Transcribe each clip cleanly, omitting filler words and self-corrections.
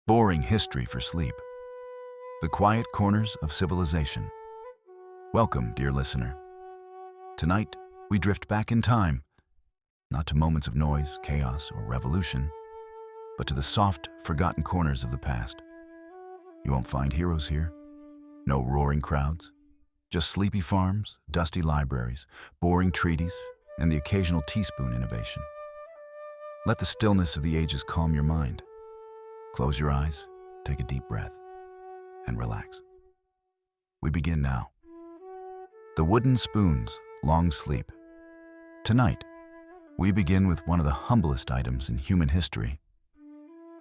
Boring history for sleep. The quiet corners of civilization. Welcome, dear listener. Tonight, we drift back in time, not to moments of noise, chaos, or revolution, but to the soft, forgotten corners of the past. You won't find heroes here. No roaring crowds. Just sleepy farms, dusty libraries, boring treaties, and the occasional teaspoon innovation. Let the stillness of the ages calm your mind. Close your eyes, take a deep breath, and relax. We begin now. The wooden spoon's long sleep. Tonight, we begin with one of the humblest items in human history.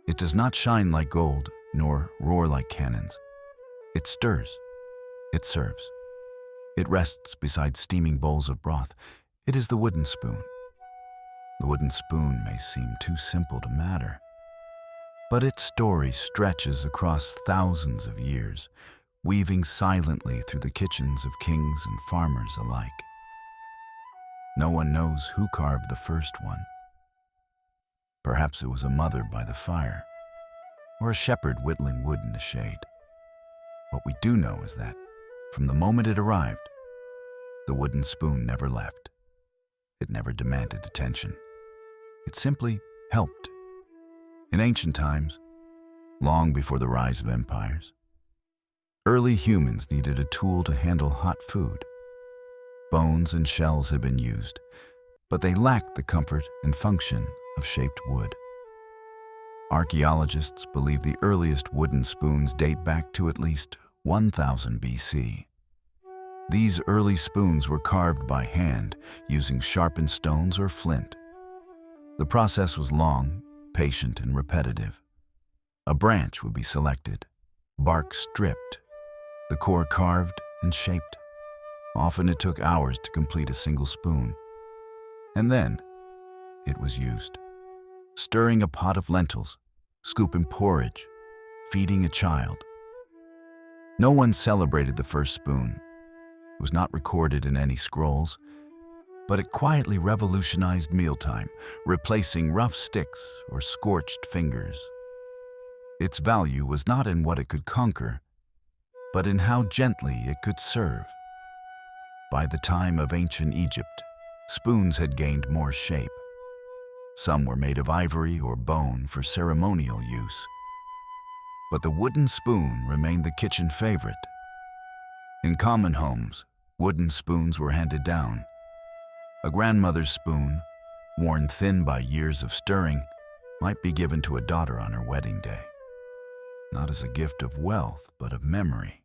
It does not shine like gold, nor roar like cannons. It stirs. It serves. It rests beside steaming bowls of broth. It is the wooden spoon. The wooden spoon may seem too simple to matter, but its story stretches across thousands of years, weaving silently through the kitchens of kings and farmers alike. No one knows who carved the first one. Perhaps it was a mother by the fire, or a shepherd whittling wood in the shade. What we do know is that, from the moment it arrived, the wooden spoon never left. It never demanded attention. It simply helped. In ancient times, long before the rise of empires, early humans needed a tool to handle hot food. Bones and shells had been used, but they lacked the comfort and function of shaped wood. Archaeologists believe the earliest wooden spoons date back to at least 1000 BC. These early spoons were carved by hand using sharpened stones or flint. The process was long, patient, and repetitive. A branch would be selected, bark stripped, the core carved and shaped. Often it took hours to complete a single spoon. And then it was used. Stirring a pot of lentils, scooping porridge, feeding a child. No one celebrated the first spoon. It was not recorded in any scrolls, but it quietly revolutionized mealtime, replacing rough sticks or scorched fingers. Its value was not in what it could conquer, but in how gently it could serve. By the time of ancient Egypt, spoons had gained more shape. Some were made of ivory or bone for ceremonial use. But the wooden spoon remained the kitchen favorite. In common homes, wooden spoons were handed down. A grandmother's spoon, worn thin by years of stirring, might be given to a daughter on her wedding day. Not as a gift of wealth, but of memory.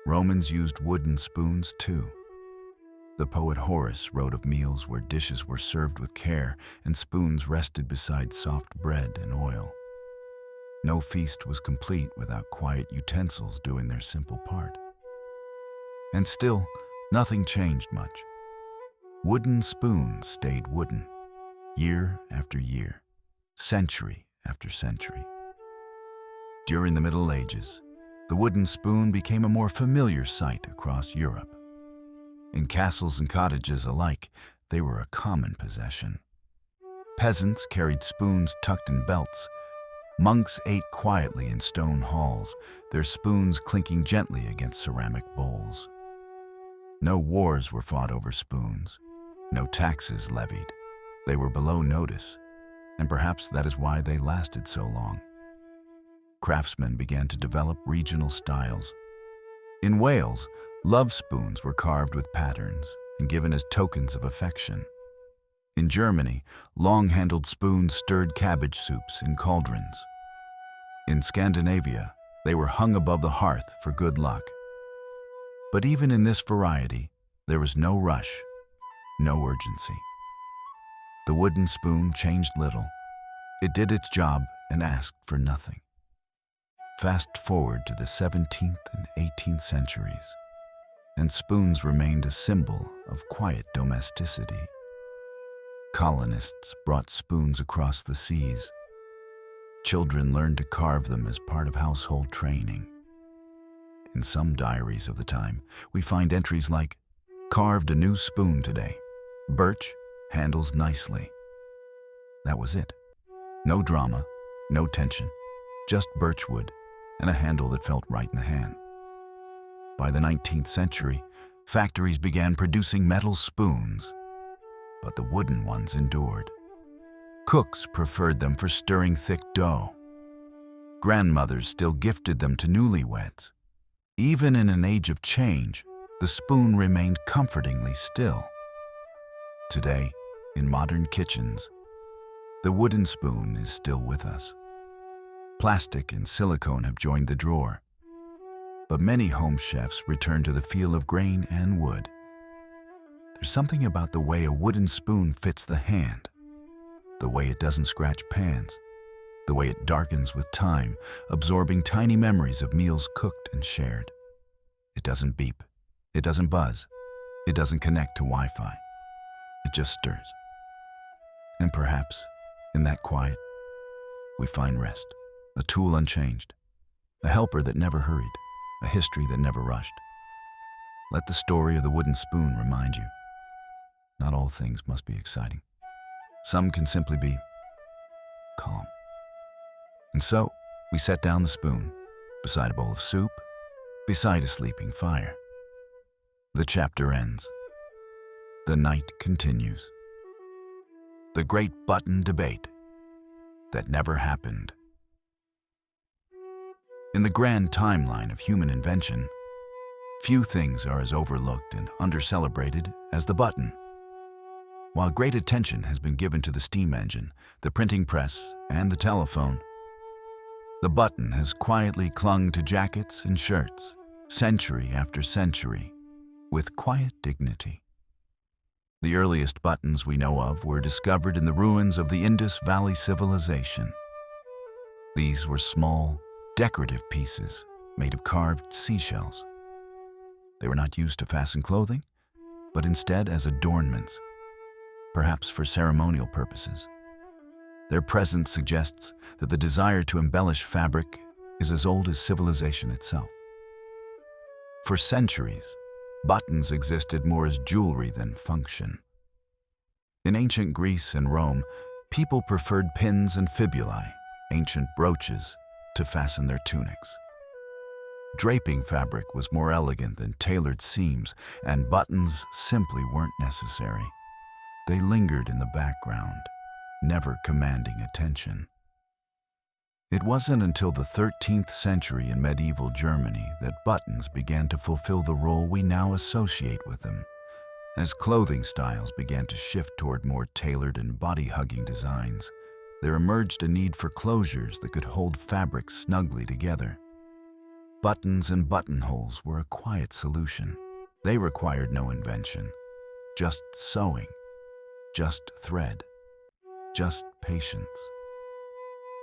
Romans used wooden spoons too. The poet Horace wrote of meals where dishes were served with care and spoons rested beside soft bread and oil. No feast was complete without quiet utensils doing their simple part. And still, nothing changed much. Wooden spoons stayed wooden, year after year, century after century. During the Middle Ages, the wooden spoon became a more familiar sight across Europe. In castles and cottages alike, they were a common possession. Peasants carried spoons tucked in belts. Monks ate quietly in stone halls, their spoons clinking gently against ceramic bowls. No wars were fought over spoons. No taxes levied. They were below notice, and perhaps that is why they lasted so long. Craftsmen began to develop regional styles. In Wales, love spoons were carved with patterns and given as tokens of affection. In Germany, long-handled spoons stirred cabbage soups in cauldrons. In Scandinavia, they were hung above the hearth for good luck. But even in this variety, there was no rush, no urgency. The wooden spoon changed little. It did its job and asked for nothing. Fast forward to the 17th and 18th centuries, and spoons remained a symbol of quiet domesticity. Colonists brought spoons across the seas. Children learned to carve them as part of household training. In some diaries of the time, we find entries like, "Carved a new spoon today. Birch, handles nicely." That was it. No drama, no tension, just birchwood and a handle that felt right in the hand. By the 19th century, factories began producing metal spoons, but the wooden ones endured. Cooks preferred them for stirring thick dough. Grandmothers still gifted them to newlyweds. Even in an age of change, the spoon remained comfortingly still. Today, in modern kitchens, the wooden spoon is still with us. Plastic and silicone have joined the drawer, but many home chefs return to the feel of grain and wood. There's something about the way a wooden spoon fits the hand, the way it doesn't scratch pans, the way it darkens with time, absorbing tiny memories of meals cooked and shared. It doesn't beep, it doesn't buzz, it doesn't connect to Wi-Fi. It just stirs. And perhaps, in that quiet, we find rest, a tool unchanged, a helper that never hurried, a history that never rushed. Let the story of the wooden spoon remind you, not all things must be exciting. Some can simply be calm. And so, we set down the spoon, beside a bowl of soup, beside a sleeping fire. The chapter ends. The night continues. The great button debate that never happened. In the grand timeline of human invention, few things are as overlooked and under-celebrated as the button. While great attention has been given to the steam engine, the printing press, and the telephone, the button has quietly clung to jackets and shirts, century after century, with quiet dignity. The earliest buttons we know of were discovered in the ruins of the Indus Valley civilization. These were small, decorative pieces made of carved seashells. They were not used to fasten clothing, but instead as adornments, perhaps for ceremonial purposes. Their presence suggests that the desire to embellish fabric is as old as civilization itself. For centuries, buttons existed more as jewelry than function. In ancient Greece and Rome, people preferred pins and fibulae, ancient brooches, to fasten their tunics. Draping fabric was more elegant than tailored seams, and buttons simply weren't necessary. They lingered in the background, never commanding attention. It wasn't until the 13th century in medieval Germany that buttons began to fulfill the role we now associate with them. As clothing styles began to shift toward more tailored and body-hugging designs, there emerged a need for closures that could hold fabric snugly together. Buttons and buttonholes were a quiet solution. They required no invention, just sewing, just thread, just patience.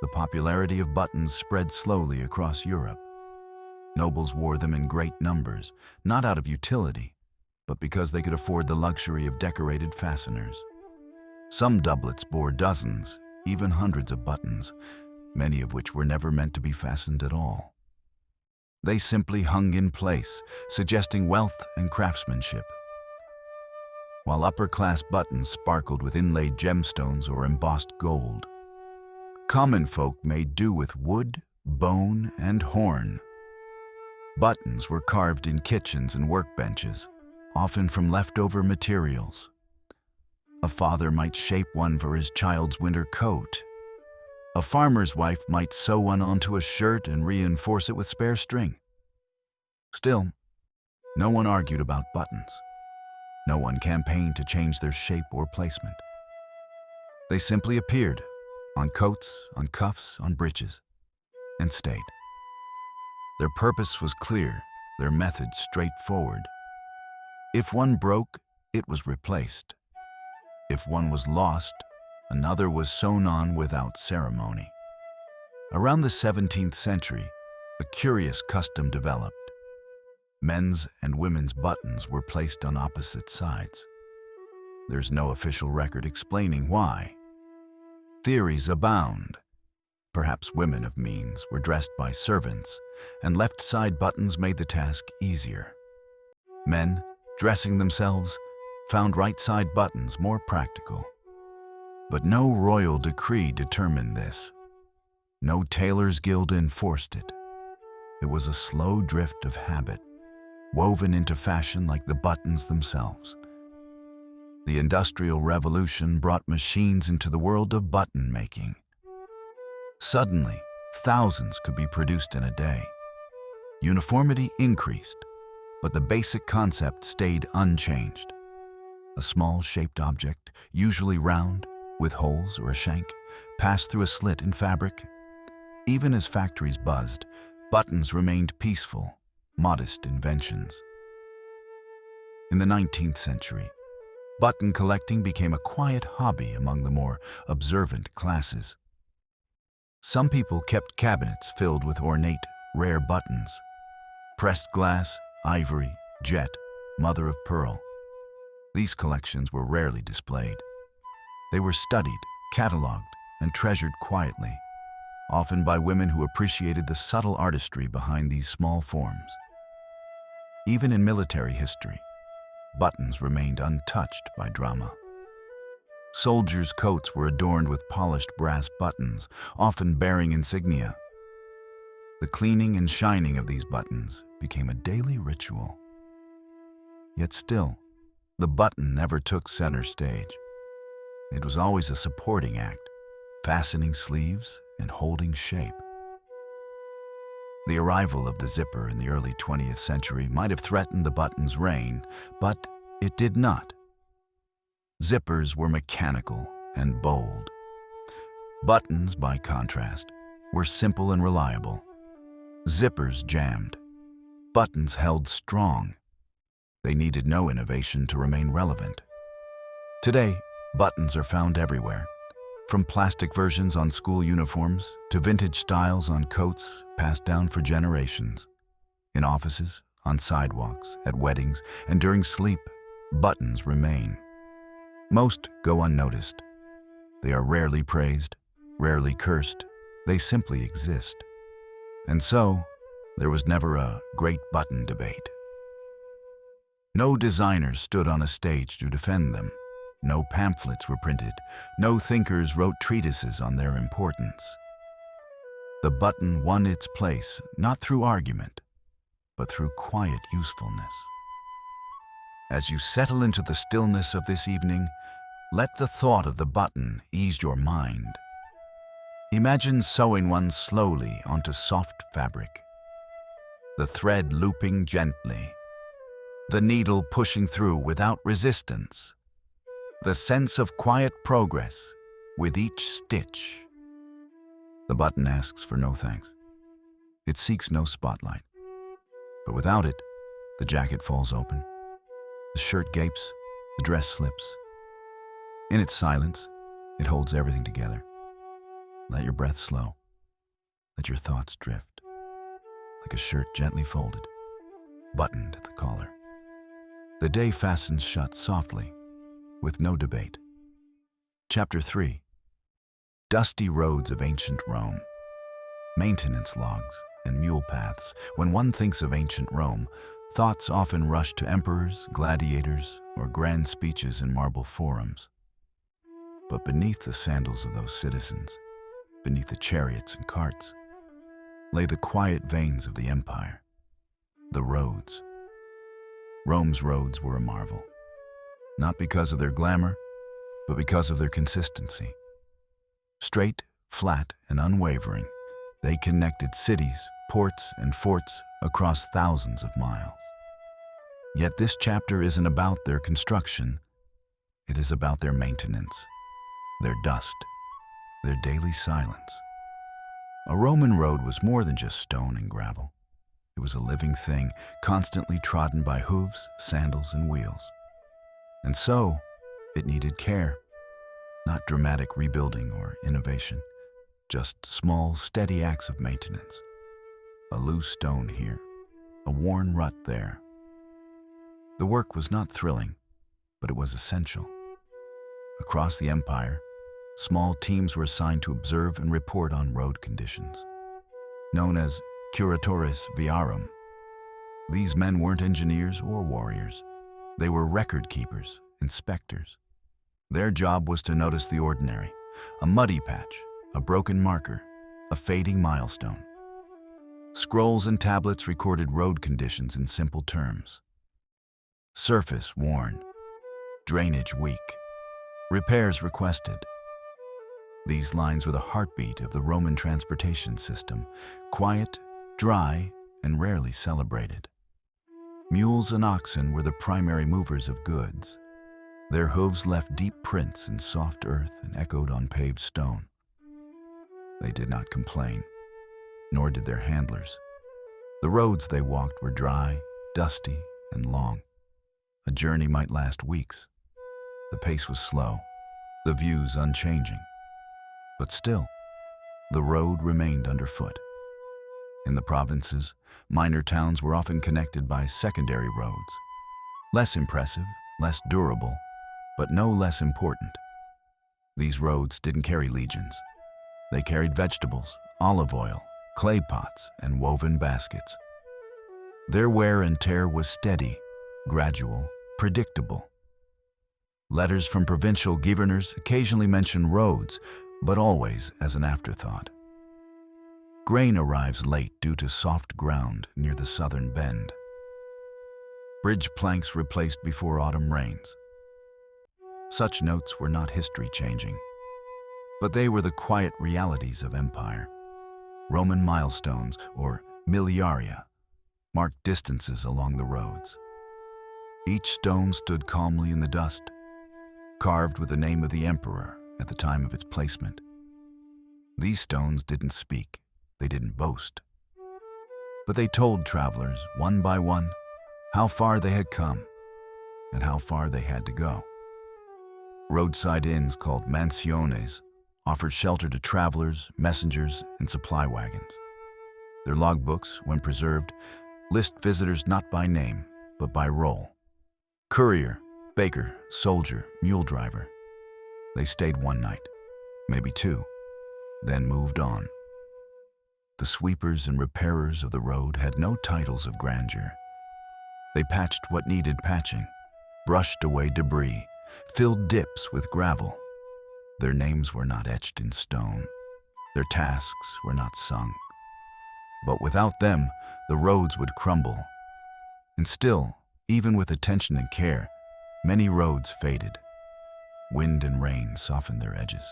The popularity of buttons spread slowly across Europe. Nobles wore them in great numbers, not out of utility, but because they could afford the luxury of decorated fasteners. Some doublets bore dozens, even hundreds of buttons, many of which were never meant to be fastened at all. They simply hung in place, suggesting wealth and craftsmanship. While upper-class buttons sparkled with inlaid gemstones or embossed gold, common folk made do with wood, bone, and horn. Buttons were carved in kitchens and workbenches, often from leftover materials. A father might shape one for his child's winter coat. A farmer's wife might sew one onto a shirt and reinforce it with spare string. Still, no one argued about buttons. No one campaigned to change their shape or placement. They simply appeared, on coats, on cuffs, on breeches, and stayed. Their purpose was clear, their method straightforward. If one broke, it was replaced. If one was lost, another was sewn on without ceremony. Around the 17th century, a curious custom developed. Men's and women's buttons were placed on opposite sides. There's no official record explaining why. Theories abound. Perhaps women of means were dressed by servants, and left-side buttons made the task easier. Men, dressing themselves, found right-side buttons more practical. But no royal decree determined this. No tailor's guild enforced it. It was a slow drift of habit, woven into fashion like the buttons themselves. The Industrial Revolution brought machines into the world of button making. Suddenly, thousands could be produced in a day. Uniformity increased, but the basic concept stayed unchanged. A small shaped object, usually round, with holes or a shank, passed through a slit in fabric. Even as factories buzzed, buttons remained peaceful, modest inventions. In the 19th century, button collecting became a quiet hobby among the more observant classes. Some people kept cabinets filled with ornate, rare buttons. Pressed glass, ivory, jet, mother of pearl. These collections were rarely displayed. They were studied, cataloged, and treasured quietly, often by women who appreciated the subtle artistry behind these small forms. Even in military history, buttons remained untouched by drama. Soldiers' coats were adorned with polished brass buttons, often bearing insignia. The cleaning and shining of these buttons became a daily ritual. Yet still, the button never took center stage. It was always a supporting act, fastening sleeves and holding shape. The arrival of the zipper in the early 20th century might have threatened the button's reign, but it did not. Zippers were mechanical and bold. Buttons, by contrast, were simple and reliable. Zippers jammed. Buttons held strong. They needed no innovation to remain relevant. Today, buttons are found everywhere, from plastic versions on school uniforms to vintage styles on coats passed down for generations. In offices, on sidewalks, at weddings, and during sleep, buttons remain. Most go unnoticed. They are rarely praised, rarely cursed. They simply exist. And so, there was never a great button debate. No designers stood on a stage to defend them. No pamphlets were printed. No thinkers wrote treatises on their importance. The button won its place not through argument, but through quiet usefulness. As you settle into the stillness of this evening, let the thought of the button ease your mind. Imagine sewing one slowly onto soft fabric, the thread looping gently, the needle pushing through without resistance, the sense of quiet progress with each stitch. The button asks for no thanks. It seeks no spotlight. But without it, the jacket falls open, the shirt gapes, the dress slips. In its silence, it holds everything together. Let your breath slow. Let your thoughts drift, like a shirt gently folded, buttoned at the collar. The day fastens shut softly, with no debate. Chapter 3. Dusty roads of ancient Rome. Maintenance logs and mule paths. When one thinks of ancient Rome, thoughts often rush to emperors, gladiators, or grand speeches in marble forums. But beneath the sandals of those citizens, beneath the chariots and carts, lay the quiet veins of the empire, the roads. Rome's roads were a marvel, not because of their glamour, but because of their consistency. Straight, flat, and unwavering, they connected cities, ports, and forts across thousands of miles. Yet this chapter isn't about their construction. It is about their maintenance, their dust, their daily silence. A Roman road was more than just stone and gravel. It was a living thing, constantly trodden by hooves, sandals, and wheels. And so, it needed care, not dramatic rebuilding or innovation, just small, steady acts of maintenance. A loose stone here, a worn rut there. The work was not thrilling, but it was essential. Across the empire, small teams were assigned to observe and report on road conditions. Known as curatores viarum, these men weren't engineers or warriors. They were record keepers, inspectors. Their job was to notice the ordinary, a muddy patch, a broken marker, a fading milestone. Scrolls and tablets recorded road conditions in simple terms. Surface worn, drainage weak, repairs requested. These lines were the heartbeat of the Roman transportation system, quiet, dry, and rarely celebrated. Mules and oxen were the primary movers of goods. Their hooves left deep prints in soft earth and echoed on paved stone. They did not complain, nor did their handlers. The roads they walked were dry, dusty, and long. A journey might last weeks. The pace was slow, the views unchanging. But still, the road remained underfoot. In the provinces, minor towns were often connected by secondary roads. Less impressive, less durable, but no less important. These roads didn't carry legions. They carried vegetables, olive oil, clay pots, and woven baskets. Their wear and tear was steady, gradual, predictable. Letters from provincial governors occasionally mentioned roads, but always as an afterthought. Grain arrives late due to soft ground near the southern bend. Bridge planks replaced before autumn rains. Such notes were not history-changing, but they were the quiet realities of empire. Roman milestones, or miliaria, marked distances along the roads. Each stone stood calmly in the dust, carved with the name of the emperor at the time of its placement. These stones didn't speak, they didn't boast, but they told travelers, one by one, how far they had come and how far they had to go. Roadside inns called mansiones offered shelter to travelers, messengers, and supply wagons. Their logbooks, when preserved, list visitors not by name, but by role. Courier, baker, soldier, mule driver. They stayed one night, maybe two, then moved on. The sweepers and repairers of the road had no titles of grandeur. They patched what needed patching, brushed away debris, filled dips with gravel. Their names were not etched in stone. Their tasks were not sung. But without them, the roads would crumble. And still, even with attention and care, many roads faded. Wind and rain softened their edges.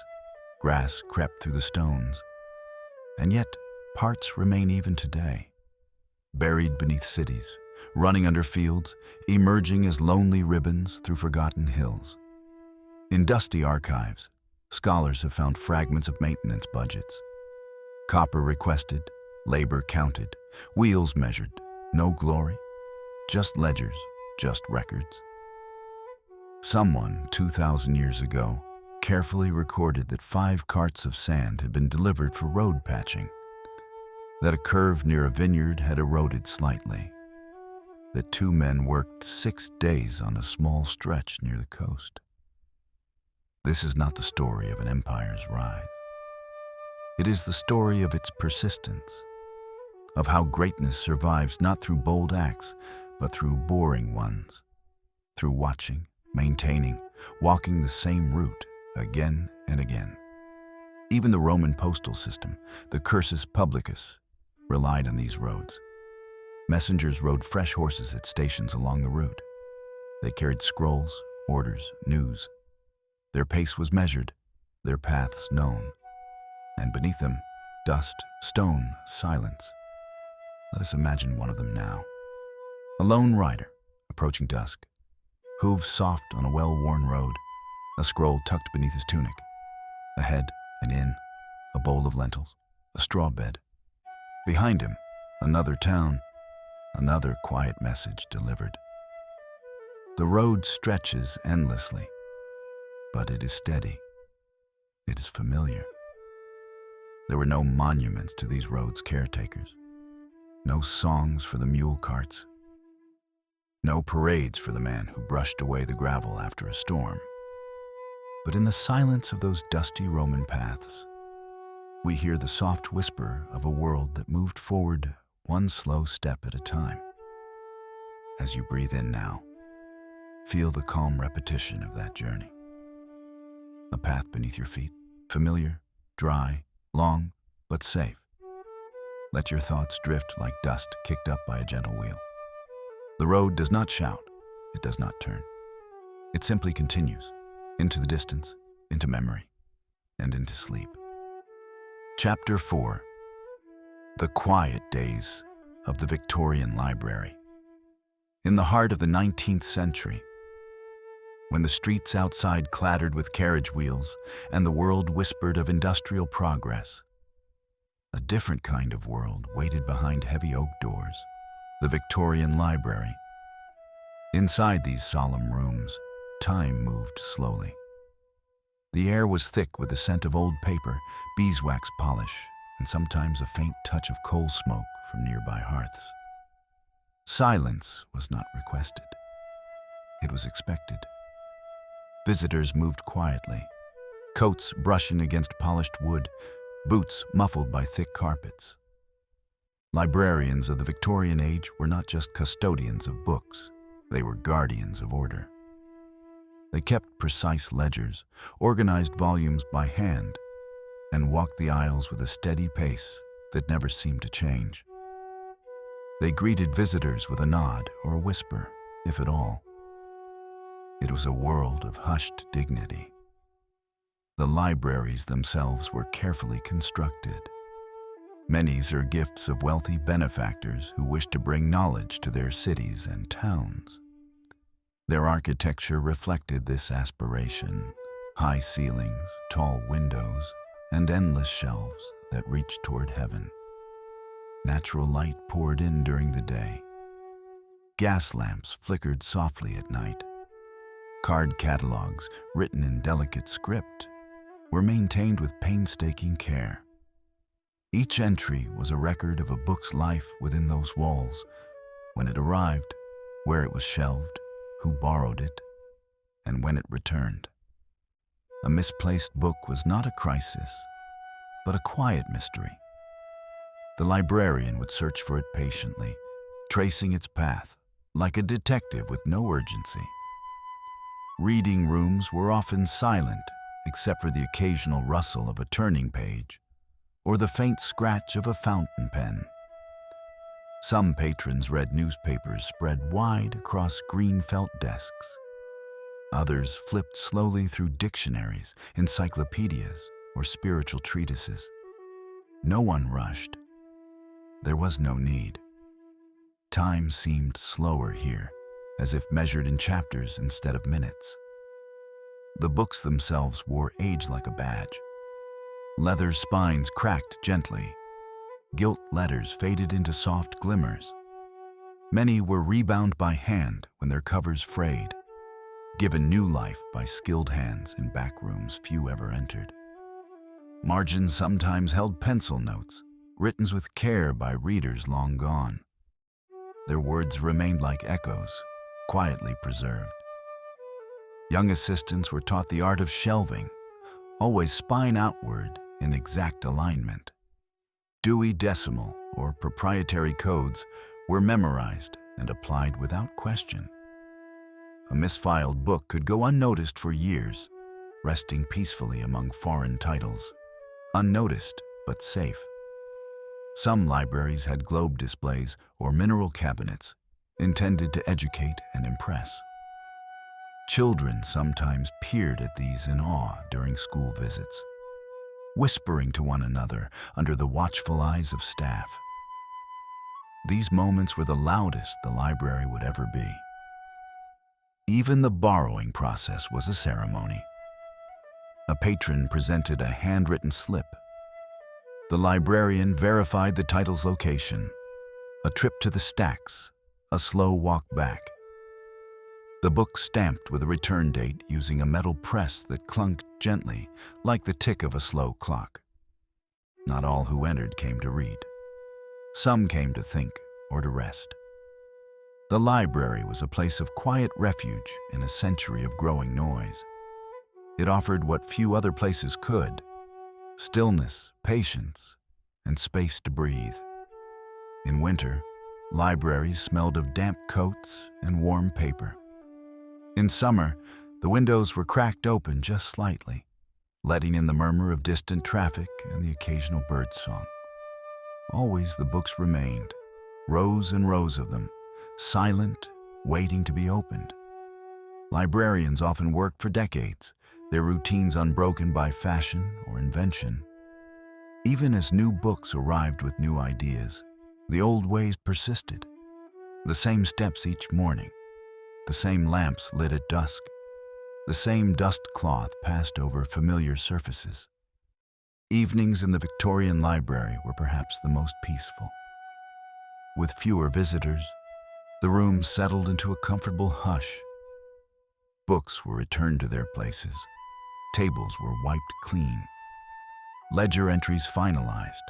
Grass crept through the stones. And yet, parts remain even today. Buried beneath cities, running under fields, emerging as lonely ribbons through forgotten hills. In dusty archives, scholars have found fragments of maintenance budgets. Copper requested, labor counted, wheels measured, no glory, just ledgers, just records. Someone, 2,000 years ago, carefully recorded that 5 carts of sand had been delivered for road patching, that a curve near a vineyard had eroded slightly, that 2 men worked 6 days on a small stretch near the coast. This is not the story of an empire's rise. It is the story of its persistence, of how greatness survives not through bold acts, but through boring ones, through watching, maintaining, walking the same route again and again. Even the Roman postal system, the cursus publicus, relied on these roads. Messengers rode fresh horses at stations along the route. They carried scrolls, orders, news. Their pace was measured, their paths known, and beneath them, dust, stone, silence. Let us imagine one of them now. A lone rider, approaching dusk, hooves soft on a well-worn road, a scroll tucked beneath his tunic. Ahead, an inn, a bowl of lentils, a straw bed. Behind him, another town, another quiet message delivered. The road stretches endlessly, but it is steady. It is familiar. There were no monuments to these roads' caretakers, no songs for the mule carts, no parades for the man who brushed away the gravel after a storm. But in the silence of those dusty Roman paths, we hear the soft whisper of a world that moved forward one slow step at a time. As you breathe in now, feel the calm repetition of that journey. A path beneath your feet, familiar, dry, long, but safe. Let your thoughts drift like dust kicked up by a gentle wheel. The road does not shout, it does not turn. It simply continues, into the distance, into memory, and into sleep. Chapter 4. The Quiet Days of the Victorian Library. In the heart of the 19th century, when the streets outside clattered with carriage wheels and the world whispered of industrial progress, a different kind of world waited behind heavy oak doors, the Victorian Library. Inside these solemn rooms, time moved slowly. The air was thick with the scent of old paper, beeswax polish, and sometimes a faint touch of coal smoke from nearby hearths. Silence was not requested. It was expected. Visitors moved quietly, coats brushing against polished wood, boots muffled by thick carpets. Librarians of the Victorian age were not just custodians of books, they were guardians of order. They kept precise ledgers, organized volumes by hand, and walked the aisles with a steady pace that never seemed to change. They greeted visitors with a nod or a whisper, if at all. It was a world of hushed dignity. The libraries themselves were carefully constructed. Many are gifts of wealthy benefactors who wished to bring knowledge to their cities and towns. Their architecture reflected this aspiration: high ceilings, tall windows, and endless shelves that reached toward heaven. Natural light poured in during the day. Gas lamps flickered softly at night. Card catalogs, written in delicate script, were maintained with painstaking care. Each entry was a record of a book's life within those walls, when it arrived, where it was shelved, who borrowed it, and when it returned. A misplaced book was not a crisis, but a quiet mystery. The librarian would search for it patiently, tracing its path, like a detective with no urgency. Reading rooms were often silent, except for the occasional rustle of a turning page or the faint scratch of a fountain pen. Some patrons read newspapers spread wide across green felt desks. Others flipped slowly through dictionaries, encyclopedias, or spiritual treatises. No one rushed. There was no need. Time seemed slower here, as if measured in chapters instead of minutes. The books themselves wore age like a badge. Leather spines cracked gently. Gilt letters faded into soft glimmers. Many were rebound by hand when their covers frayed, given new life by skilled hands in back rooms few ever entered. Margins sometimes held pencil notes, written with care by readers long gone. Their words remained like echoes, quietly preserved. Young assistants were taught the art of shelving, always spine outward in exact alignment. Dewey Decimal or proprietary codes were memorized and applied without question. A misfiled book could go unnoticed for years, resting peacefully among foreign titles, unnoticed but safe. Some libraries had globe displays or mineral cabinets intended to educate and impress. Children sometimes peered at these in awe during school visits, whispering to one another under the watchful eyes of staff. These moments were the loudest the library would ever be. Even the borrowing process was a ceremony. A patron presented a handwritten slip. The librarian verified the title's location, a trip to the stacks, a slow walk back. The book stamped with a return date using a metal press that clunked gently, like the tick of a slow clock. Not all who entered came to read. Some came to think or to rest. The library was a place of quiet refuge in a century of growing noise. It offered what few other places could: stillness, patience, and space to breathe. In winter, libraries smelled of damp coats and warm paper. In summer, the windows were cracked open just slightly, letting in the murmur of distant traffic and the occasional bird song. Always the books remained, rows and rows of them, silent, waiting to be opened. Librarians often worked for decades, their routines unbroken by fashion or invention. Even as new books arrived with new ideas, the old ways persisted. The same steps each morning, the same lamps lit at dusk, the same dust cloth passed over familiar surfaces. Evenings in the Victorian Library were perhaps the most peaceful. With fewer visitors, the room settled into a comfortable hush. Books were returned to their places. Tables were wiped clean. Ledger entries finalized.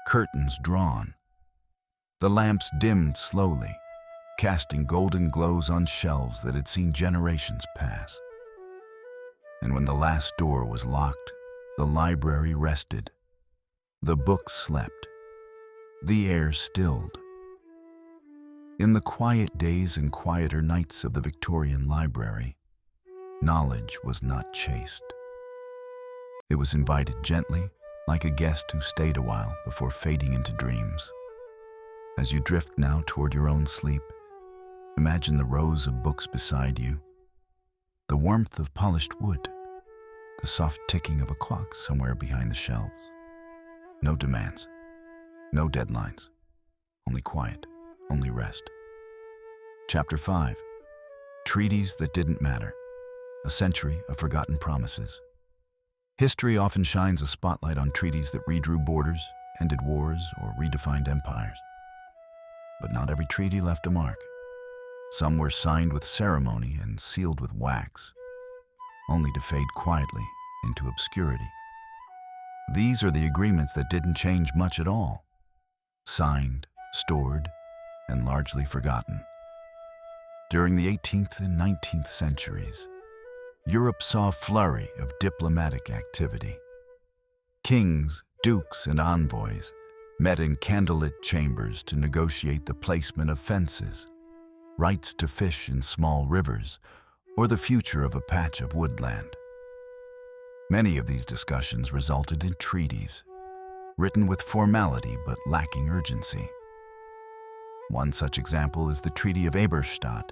Curtains drawn. The lamps dimmed slowly, casting golden glows on shelves that had seen generations pass. And when the last door was locked, the library rested. The books slept. The air stilled. In the quiet days and quieter nights of the Victorian Library, knowledge was not chased. It was invited gently, like a guest who stayed a while before fading into dreams. As you drift now toward your own sleep, imagine the rows of books beside you, the warmth of polished wood, the soft ticking of a clock somewhere behind the shelves. No demands, no deadlines, only quiet, only rest. Chapter 5. Treaties that didn't matter. A century of forgotten promises. History often shines a spotlight on treaties that redrew borders, ended wars, or redefined empires. But not every treaty left a mark. Some were signed with ceremony and sealed with wax, only to fade quietly into obscurity. These are the agreements that didn't change much at all. Signed, stored, and largely forgotten. During the 18th and 19th centuries, Europe saw a flurry of diplomatic activity. Kings, dukes, and envoys met in candlelit chambers to negotiate the placement of fences, rights to fish in small rivers, or the future of a patch of woodland. Many of these discussions resulted in treaties, written with formality but lacking urgency. One such example is the Treaty of Eberstadt,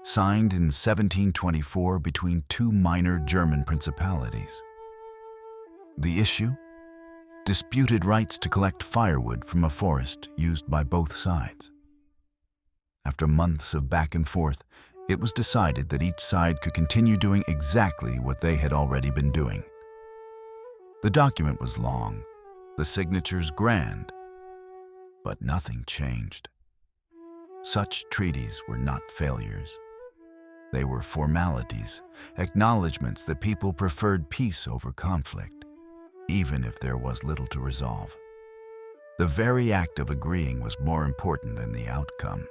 signed in 1724 between two minor German principalities. The issue? Disputed rights to collect firewood from a forest used by both sides. After months of back and forth, it was decided that each side could continue doing exactly what they had already been doing. The document was long, the signatures grand, but nothing changed. Such treaties were not failures. They were formalities, acknowledgments that people preferred peace over conflict, even if there was little to resolve. The very act of agreeing was more important than the outcome.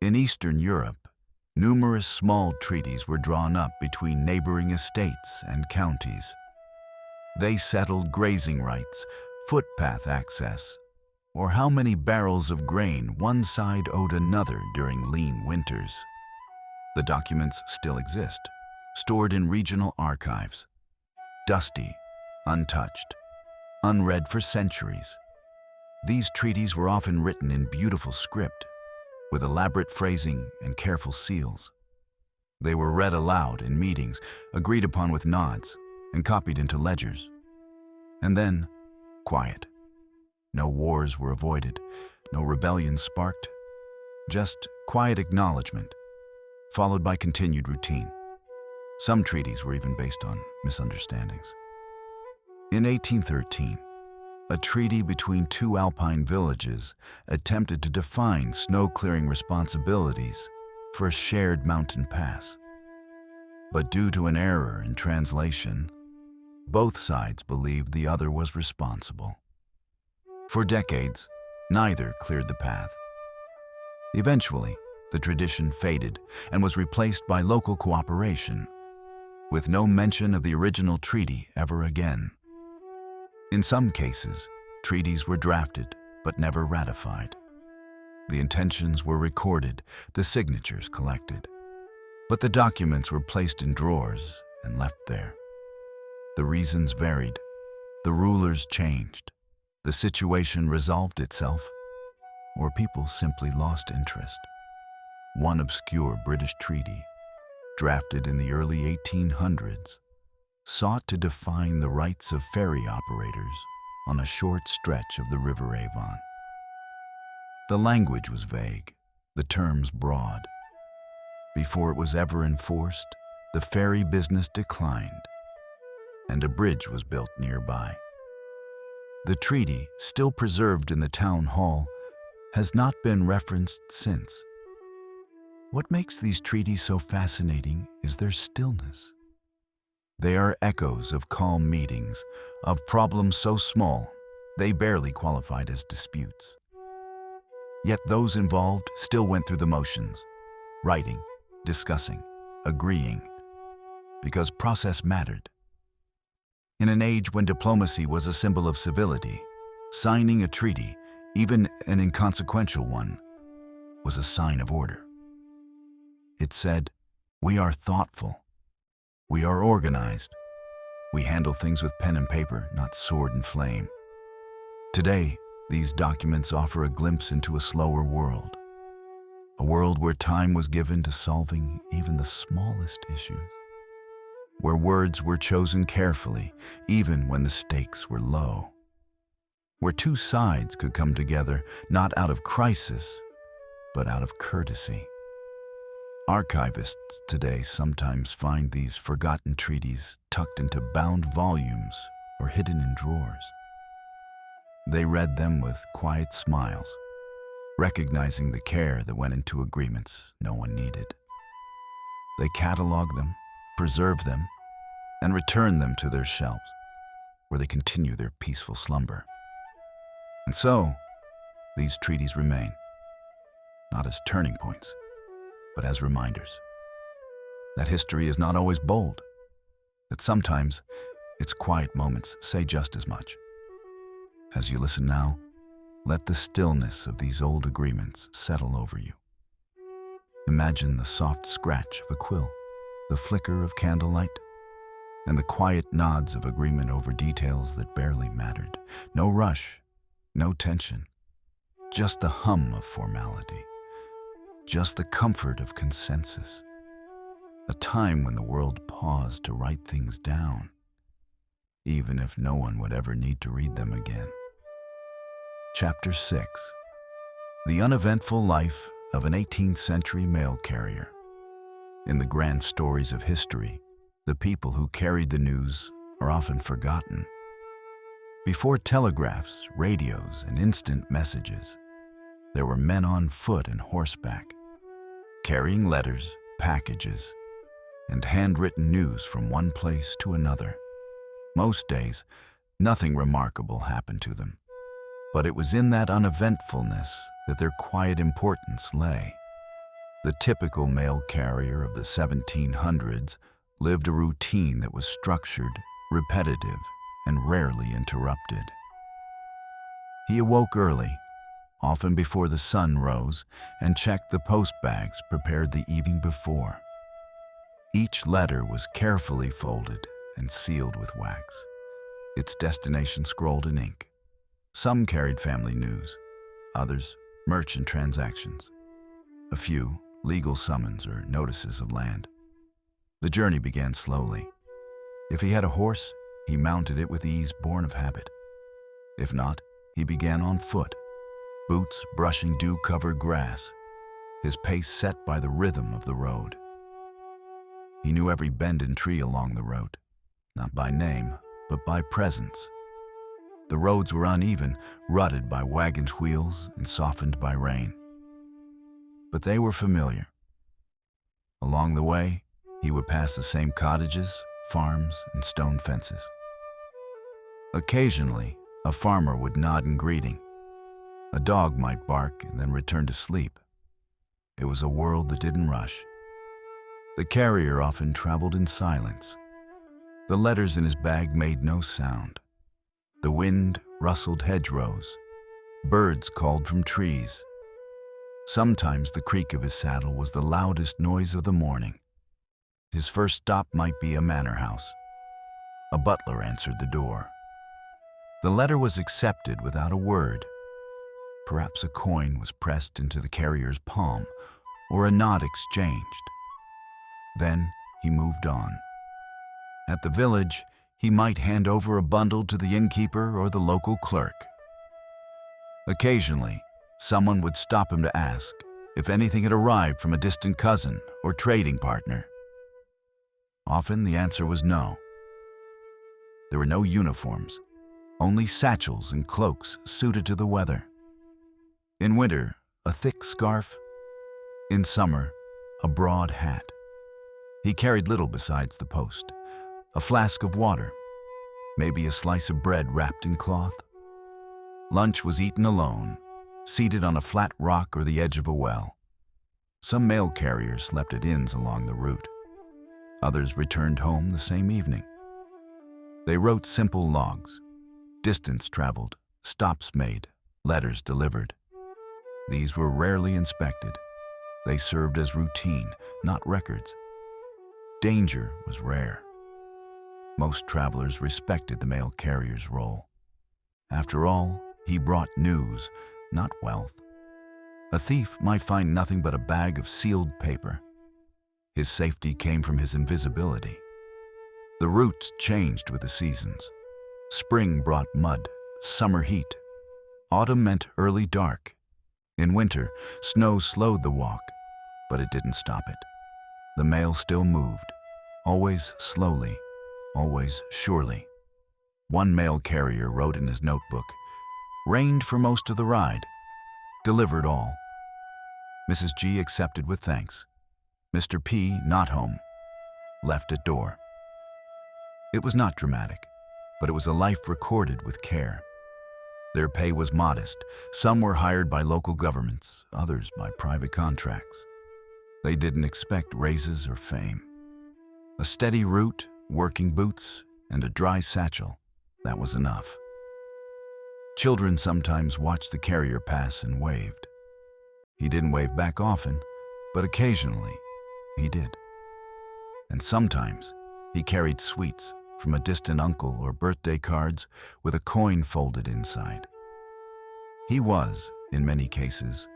In Eastern Europe, numerous small treaties were drawn up between neighboring estates and counties. They settled grazing rights, footpath access, or how many barrels of grain one side owed another during lean winters. The documents still exist, stored in regional archives, dusty, untouched, unread for centuries. These treaties were often written in beautiful script, with elaborate phrasing and careful seals. They were read aloud in meetings, agreed upon with nods, and copied into ledgers. And then, quiet. No wars were avoided, no rebellions sparked, just quiet acknowledgement, followed by continued routine. Some treaties were even based on misunderstandings. In 1813, a treaty between two alpine villages attempted to define snow-clearing responsibilities for a shared mountain pass. But due to an error in translation, both sides believed the other was responsible. For decades, neither cleared the path. Eventually, the tradition faded and was replaced by local cooperation, with no mention of the original treaty ever again. In some cases, treaties were drafted but never ratified. The intentions were recorded, the signatures collected, but the documents were placed in drawers and left there. The reasons varied. The rulers changed. The situation resolved itself, or people simply lost interest. One obscure British treaty, drafted in the early 1800s, sought to define the rights of ferry operators on a short stretch of the River Avon. The language was vague, the terms broad. Before it was ever enforced, the ferry business declined, and a bridge was built nearby. The treaty, still preserved in the town hall, has not been referenced since. What makes these treaties so fascinating is their stillness. They are echoes of calm meetings, of problems so small they barely qualified as disputes. Yet those involved still went through the motions, writing, discussing, agreeing, because process mattered. In an age when diplomacy was a symbol of civility, signing a treaty, even an inconsequential one, was a sign of order. It said, "We are thoughtful. We are organized. We handle things with pen and paper, not sword and flame." Today, these documents offer a glimpse into a slower world, a world where time was given to solving even the smallest issues, where words were chosen carefully, even when the stakes were low, where two sides could come together not out of crisis, but out of courtesy. Archivists today sometimes find these forgotten treaties tucked into bound volumes or hidden in drawers. They read them with quiet smiles, recognizing the care that went into agreements no one needed. They catalog them, preserve them, and return them to their shelves, where they continue their peaceful slumber. And so, these treaties remain, not as turning points, but as reminders that history is not always bold, that sometimes its quiet moments say just as much. As you listen now, let the stillness of these old agreements settle over you. Imagine the soft scratch of a quill, the flicker of candlelight, and the quiet nods of agreement over details that barely mattered. No rush, no tension, just the hum of formality. Just the comfort of consensus. A time when the world paused to write things down, even if no one would ever need to read them again. Chapter 6. The Uneventful Life of an 18th Century Mail Carrier. In the grand stories of history, the people who carried the news are often forgotten. Before telegraphs, radios, and instant messages, there were men on foot and horseback, carrying letters, packages, and handwritten news from one place to another. Most days, nothing remarkable happened to them, but it was in that uneventfulness that their quiet importance lay. The typical mail carrier of the 1700s lived a routine that was structured, repetitive, and rarely interrupted. He awoke early, often before the sun rose, and checked the post bags prepared the evening before. Each letter was carefully folded and sealed with wax, its destination scrolled in ink. Some carried family news, others merchant transactions, a few legal summons or notices of land. The journey began slowly. If he had a horse, he mounted it with ease born of habit. If not, he began on foot, boots brushing dew-covered grass, his pace set by the rhythm of the road. He knew every bend and tree along the road, not by name, but by presence. The roads were uneven, rutted by wagon wheels and softened by rain. But they were familiar. Along the way, he would pass the same cottages, farms, and stone fences. Occasionally, a farmer would nod in greeting. A dog might bark and then return to sleep. It was a world that didn't rush. The carrier often traveled in silence. The letters in his bag made no sound. The wind rustled hedgerows. Birds called from trees. Sometimes the creak of his saddle was the loudest noise of the morning. His first stop might be a manor house. A butler answered the door. The letter was accepted without a word. Perhaps a coin was pressed into the carrier's palm, or a nod exchanged. Then he moved on. At the village, he might hand over a bundle to the innkeeper or the local clerk. Occasionally, someone would stop him to ask if anything had arrived from a distant cousin or trading partner. Often the answer was no. There were no uniforms, only satchels and cloaks suited to the weather. In winter, a thick scarf. In summer, a broad hat. He carried little besides the post, a flask of water, maybe a slice of bread wrapped in cloth. Lunch was eaten alone, seated on a flat rock or the edge of a well. Some mail carriers slept at inns along the route. Others returned home the same evening. They wrote simple logs, distance traveled, stops made, letters delivered. These were rarely inspected. They served as routine, not records. Danger was rare. Most travelers respected the mail carrier's role. After all, he brought news, not wealth. A thief might find nothing but a bag of sealed paper. His safety came from his invisibility. The routes changed with the seasons. Spring brought mud, summer heat. Autumn meant early dark. In winter, snow slowed the walk, but it didn't stop it. The mail still moved, always slowly, always surely. One mail carrier wrote in his notebook, "Rained for most of the ride, delivered all." Mrs. G accepted with thanks. Mr. P, not home, left at door. It was not dramatic, but it was a life recorded with care. Their pay was modest. Some were hired by local governments, others by private contracts. They didn't expect raises or fame. A steady route, working boots, and a dry satchel, that was enough. Children sometimes watched the carrier pass and waved. He didn't wave back often, but occasionally he did. And sometimes he carried sweets from a distant uncle or birthday cards with a coin folded inside. He was, in many cases,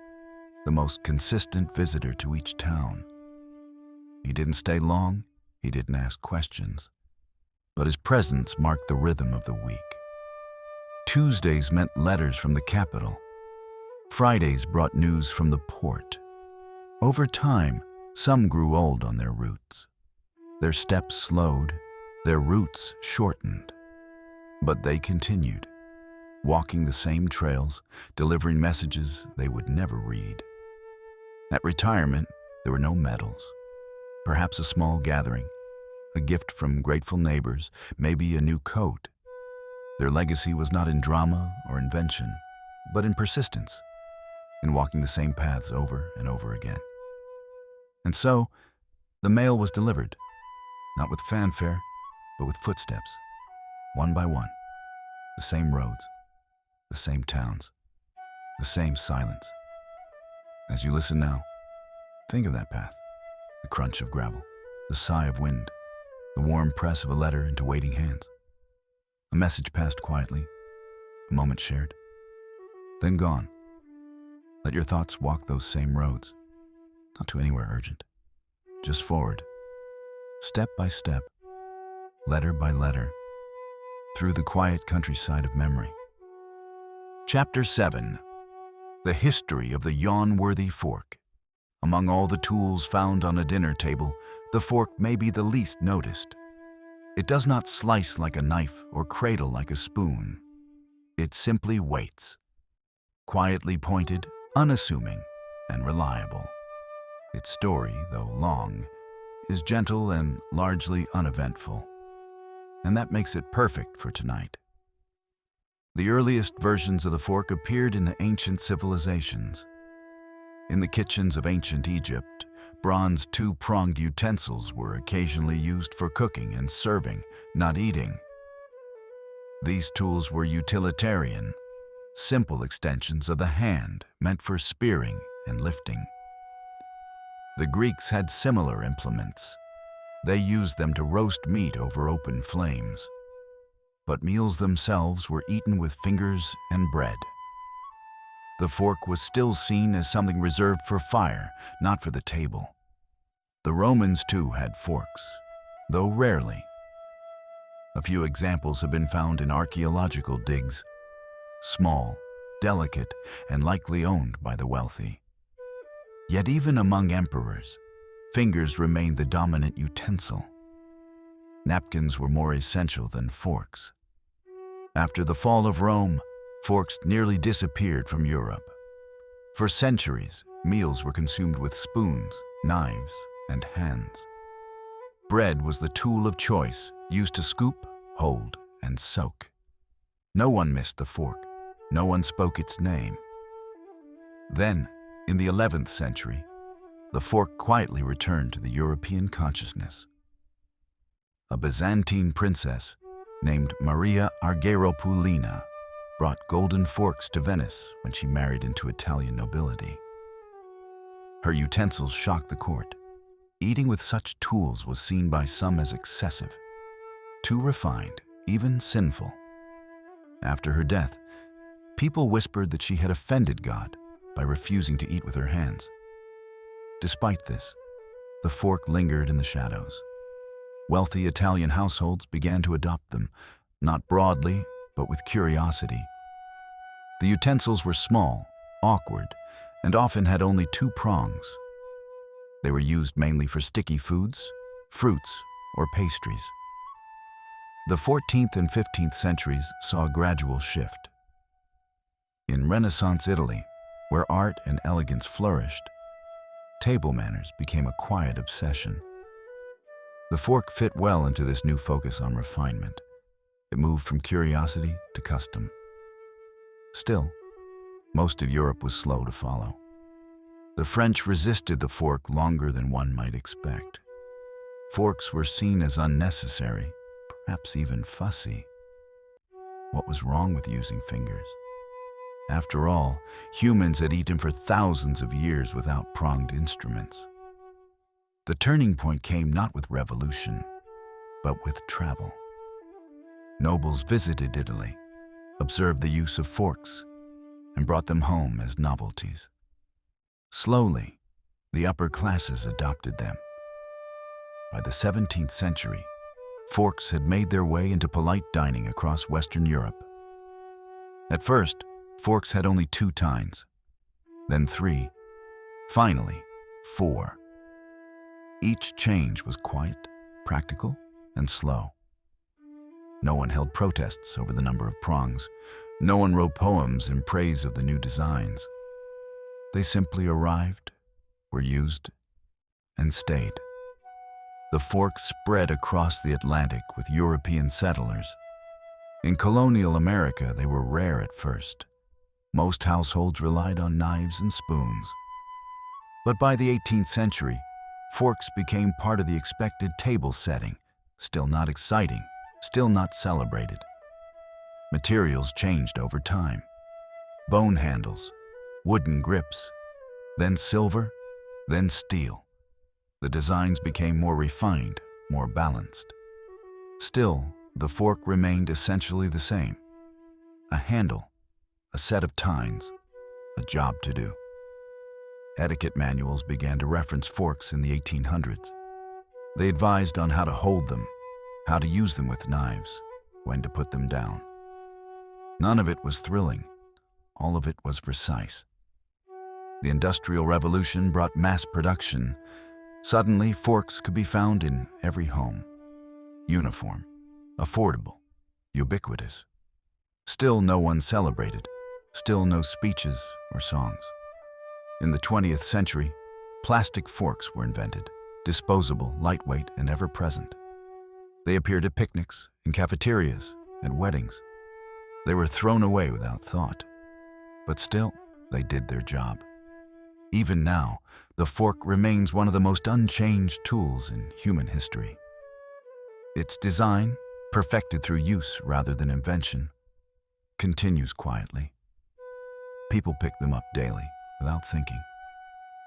the most consistent visitor to each town. He didn't stay long, he didn't ask questions, but his presence marked the rhythm of the week. Tuesdays meant letters from the capital. Fridays brought news from the port. Over time, some grew old on their routes. Their steps slowed, their routes shortened. But they continued, walking the same trails, delivering messages they would never read. At retirement, there were no medals. Perhaps a small gathering, a gift from grateful neighbors, maybe a new coat. Their legacy was not in drama or invention, but in persistence, in walking the same paths over and over again. And so, the mail was delivered, not with fanfare, but with footsteps, one by one. The same roads, the same towns, the same silence. As you listen now, think of that path, the crunch of gravel, the sigh of wind, the warm press of a letter into waiting hands. A message passed quietly, a moment shared, then gone. Let your thoughts walk those same roads, not to anywhere urgent, just forward, step by step, letter by letter, through the quiet countryside of memory. Chapter 7. The History of the Yawn-Worthy Fork. Among all the tools found on a dinner table, the fork may be the least noticed. It does not slice like a knife or cradle like a spoon. It simply waits, quietly pointed, unassuming, and reliable. Its story, though long, is gentle and largely uneventful. And that makes it perfect for tonight. The earliest versions of the fork appeared in ancient civilizations. In the kitchens of ancient Egypt, bronze two-pronged utensils were occasionally used for cooking and serving, not eating. These tools were utilitarian, simple extensions of the hand meant for spearing and lifting. The Greeks had similar implements. They used them to roast meat over open flames, but meals themselves were eaten with fingers and bread. The fork was still seen as something reserved for fire, not for the table. The Romans, too, had forks, though rarely. A few examples have been found in archaeological digs, small, delicate, and likely owned by the wealthy. Yet even among emperors, fingers remained the dominant utensil. Napkins were more essential than forks. After the fall of Rome, forks nearly disappeared from Europe. For centuries, meals were consumed with spoons, knives, and hands. Bread was the tool of choice, used to scoop, hold, and soak. No one missed the fork. No one spoke its name. Then, in the 11th century, the fork quietly returned to the European consciousness. A Byzantine princess named Maria Argyropulina brought golden forks to Venice when she married into Italian nobility. Her utensils shocked the court. Eating with such tools was seen by some as excessive, too refined, even sinful. After her death, people whispered that she had offended God by refusing to eat with her hands. Despite this, the fork lingered in the shadows. Wealthy Italian households began to adopt them, not broadly, but with curiosity. The utensils were small, awkward, and often had only 2 prongs. They were used mainly for sticky foods, fruits, or pastries. The 14th and 15th centuries saw a gradual shift. In Renaissance Italy, where art and elegance flourished, table manners became a quiet obsession. The fork fit well into this new focus on refinement. It moved from curiosity to custom. Still, most of Europe was slow to follow. The French resisted the fork longer than one might expect. Forks were seen as unnecessary, perhaps even fussy. What was wrong with using fingers? After all, humans had eaten for thousands of years without pronged instruments. The turning point came not with revolution, but with travel. Nobles visited Italy, observed the use of forks, and brought them home as novelties. Slowly, the upper classes adopted them. By the 17th century, forks had made their way into polite dining across Western Europe. At first, forks had only 2 tines, then 3, finally 4. Each change was quiet, practical, and slow. No one held protests over the number of prongs. No one wrote poems in praise of the new designs. They simply arrived, were used, and stayed. The fork spread across the Atlantic with European settlers. In colonial America, they were rare at first. Most households relied on knives and spoons. But by the 18th century, forks became part of the expected table setting, still not exciting, still not celebrated. Materials changed over time. Bone handles, wooden grips, then silver, then steel. The designs became more refined, more balanced. Still, the fork remained essentially the same. A handle, a set of tines, a job to do. Etiquette manuals began to reference forks in the 1800s. They advised on how to hold them, how to use them with knives, when to put them down. None of it was thrilling. All of it was precise. The Industrial Revolution brought mass production. Suddenly, forks could be found in every home. Uniform, affordable, ubiquitous. Still no one celebrated. Still no speeches or songs. In the 20th century, plastic forks were invented, disposable, lightweight, and ever-present. They appeared at picnics, in cafeterias, at weddings. They were thrown away without thought. But still, they did their job. Even now, the fork remains one of the most unchanged tools in human history. Its design, perfected through use rather than invention, continues quietly. People pick them up daily, without thinking.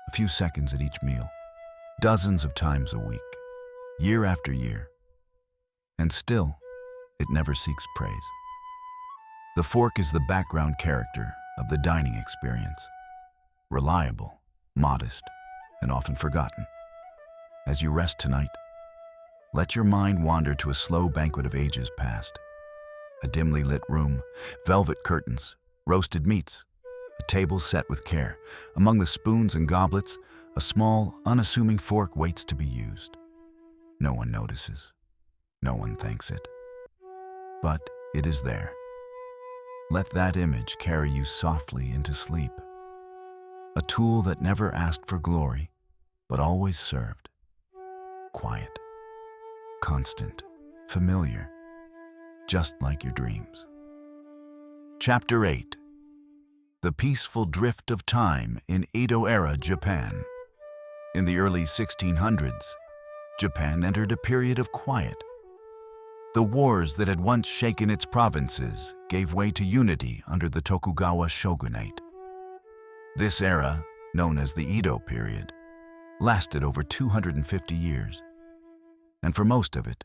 A few seconds at each meal, dozens of times a week, year after year. And still, it never seeks praise. The fork is the background character of the dining experience, reliable, modest, and often forgotten. As you rest tonight, let your mind wander to a slow banquet of ages past. A dimly lit room, velvet curtains, roasted meats, a table set with care. Among the spoons and goblets, a small, unassuming fork waits to be used. No one notices. No one thanks it. But it is there. Let that image carry you softly into sleep. A tool that never asked for glory, but always served. Quiet, constant, familiar, just like your dreams. Chapter 8. The Peaceful Drift of Time in Edo-era Japan. In the early 1600s, Japan entered a period of quiet. The wars that had once shaken its provinces gave way to unity under the Tokugawa shogunate. This era, known as the Edo period, lasted over 250 years. And for most of it,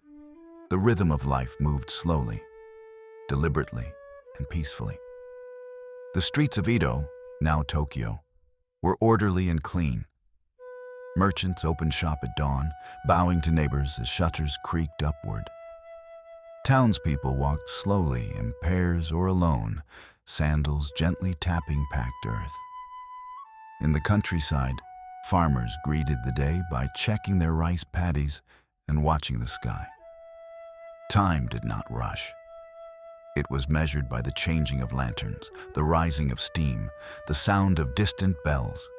the rhythm of life moved slowly, deliberately, and peacefully. The streets of Edo, now Tokyo, were orderly and clean. Merchants opened shop at dawn, bowing to neighbors as shutters creaked upward. Townspeople walked slowly in pairs or alone, sandals gently tapping packed earth. In the countryside, farmers greeted the day by checking their rice paddies and watching the sky. Time did not rush. It was measured by the changing of lanterns, the rising of steam, the sound of distant bells.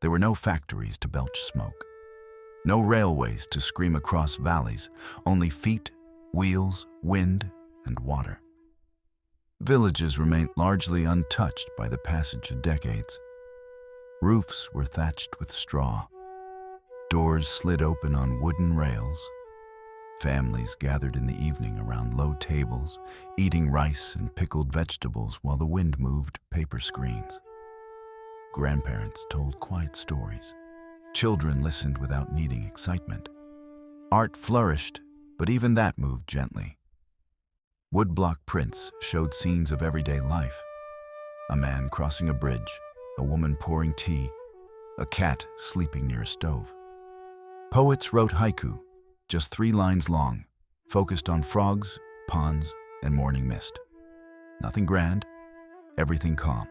There were no factories to belch smoke, no railways to scream across valleys, only feet, wheels, wind, and water. Villages remained largely untouched by the passage of decades. Roofs were thatched with straw. Doors slid open on wooden rails. Families gathered in the evening around low tables, eating rice and pickled vegetables while the wind moved paper screens. Grandparents told quiet stories. Children listened without needing excitement. Art flourished, but even that moved gently. Woodblock prints showed scenes of everyday life. A man crossing a bridge, a woman pouring tea, a cat sleeping near a stove. Poets wrote haiku, just 3 lines long, focused on frogs, ponds, and morning mist. Nothing grand, everything calm.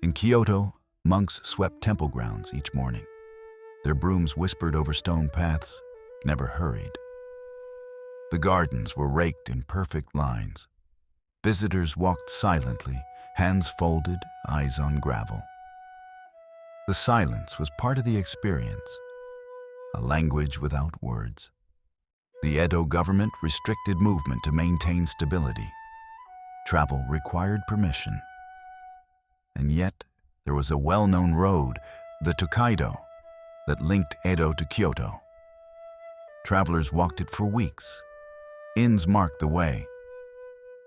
In Kyoto, monks swept temple grounds each morning. Their brooms whispered over stone paths, never hurried. The gardens were raked in perfect lines. Visitors walked silently, hands folded, eyes on gravel. The silence was part of the experience, a language without words. The Edo government restricted movement to maintain stability. Travel required permission. And yet, there was a well-known road, the Tokaido, that linked Edo to Kyoto. Travelers walked it for weeks. Inns marked the way.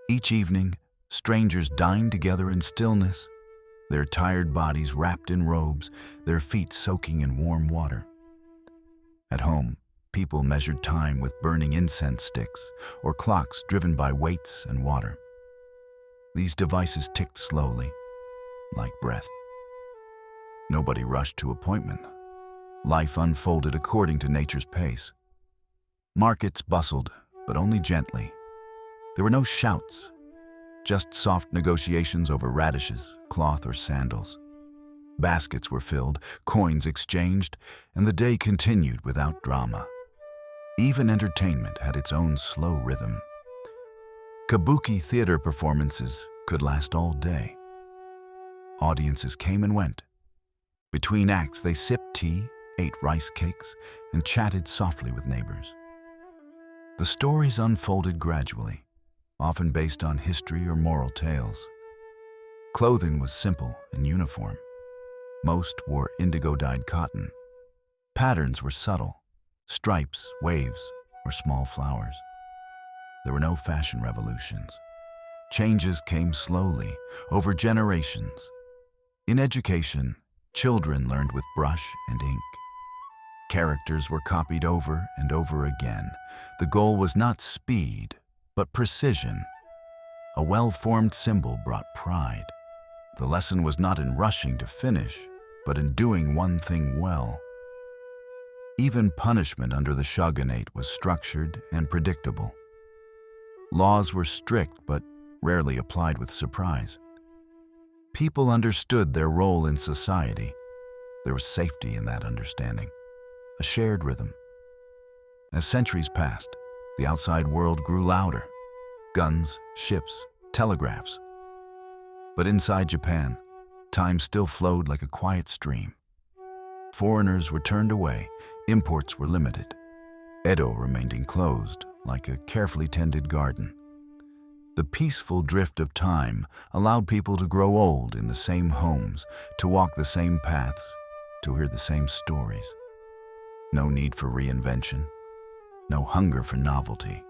Each evening, strangers dined together in stillness, their tired bodies wrapped in robes, their feet soaking in warm water. At home, people measured time with burning incense sticks or clocks driven by weights and water. These devices ticked slowly, like breath. Nobody rushed to appointment. Life unfolded according to nature's pace. Markets bustled, but only gently. There were no shouts, just soft negotiations over radishes, cloth, or sandals. Baskets were filled, coins exchanged, and the day continued without drama. Even entertainment had its own slow rhythm. Kabuki theater performances could last all day. Audiences came and went. Between acts, they sipped tea, ate rice cakes, and chatted softly with neighbors. The stories unfolded gradually, often based on history or moral tales. Clothing was simple and uniform. Most wore indigo-dyed cotton. Patterns were subtle, stripes, waves, or small flowers. There were no fashion revolutions. Changes came slowly, over generations. In education, children learned with brush and ink. Characters were copied over and over again. The goal was not speed, but precision. A well-formed symbol brought pride. The lesson was not in rushing to finish, but in doing one thing well. Even punishment under the shogunate was structured and predictable. Laws were strict but rarely applied with surprise. People understood their role in society. There was safety in that understanding, a shared rhythm. As centuries passed, the outside world grew louder. Guns, ships, telegraphs. But inside Japan, time still flowed like a quiet stream. Foreigners were turned away, imports were limited. Edo remained enclosed, like a carefully tended garden. The peaceful drift of time allowed people to grow old in the same homes, to walk the same paths, to hear the same stories. No need for reinvention, no hunger for novelty.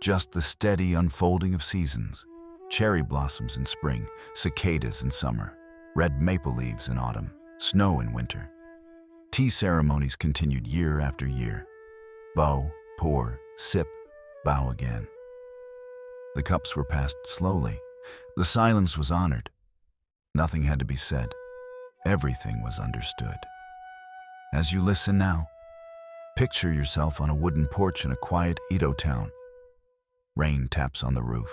Just the steady unfolding of seasons, cherry blossoms in spring, cicadas in summer, red maple leaves in autumn, snow in winter. Tea ceremonies continued year after year. Bow, pour, sip, bow again. The cups were passed slowly. The silence was honored. Nothing had to be said. Everything was understood. As you listen now, picture yourself on a wooden porch in a quiet Edo town. Rain taps on the roof.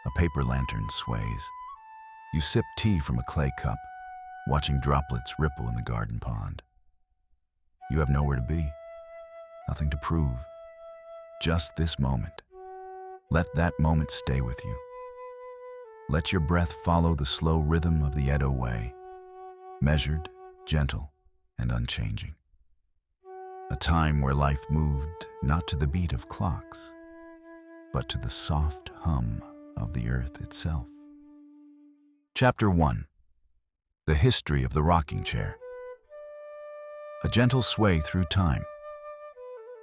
A paper lantern sways. You sip tea from a clay cup, watching droplets ripple in the garden pond. You have nowhere to be, nothing to prove. Just this moment. Let that moment stay with you. Let your breath follow the slow rhythm of the Edo way, measured, gentle, and unchanging. A time where life moved not to the beat of clocks, but to the soft hum of the earth itself. Chapter 1. The History of the Rocking Chair. A gentle sway through time.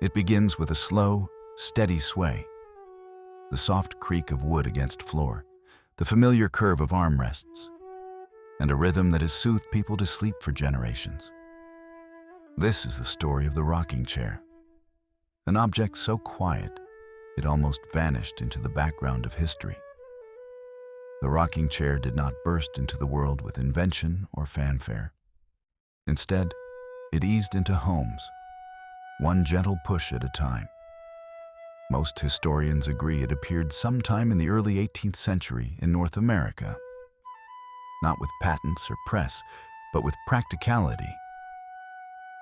It begins with a slow, steady sway. The soft creak of wood against floor, the familiar curve of armrests, and a rhythm that has soothed people to sleep for generations. This is the story of the rocking chair, an object so quiet it almost vanished into the background of history. The rocking chair did not burst into the world with invention or fanfare. Instead, it eased into homes, one gentle push at a time. Most historians agree it appeared sometime in the early 18th century in North America. Not with patents or press, but with practicality.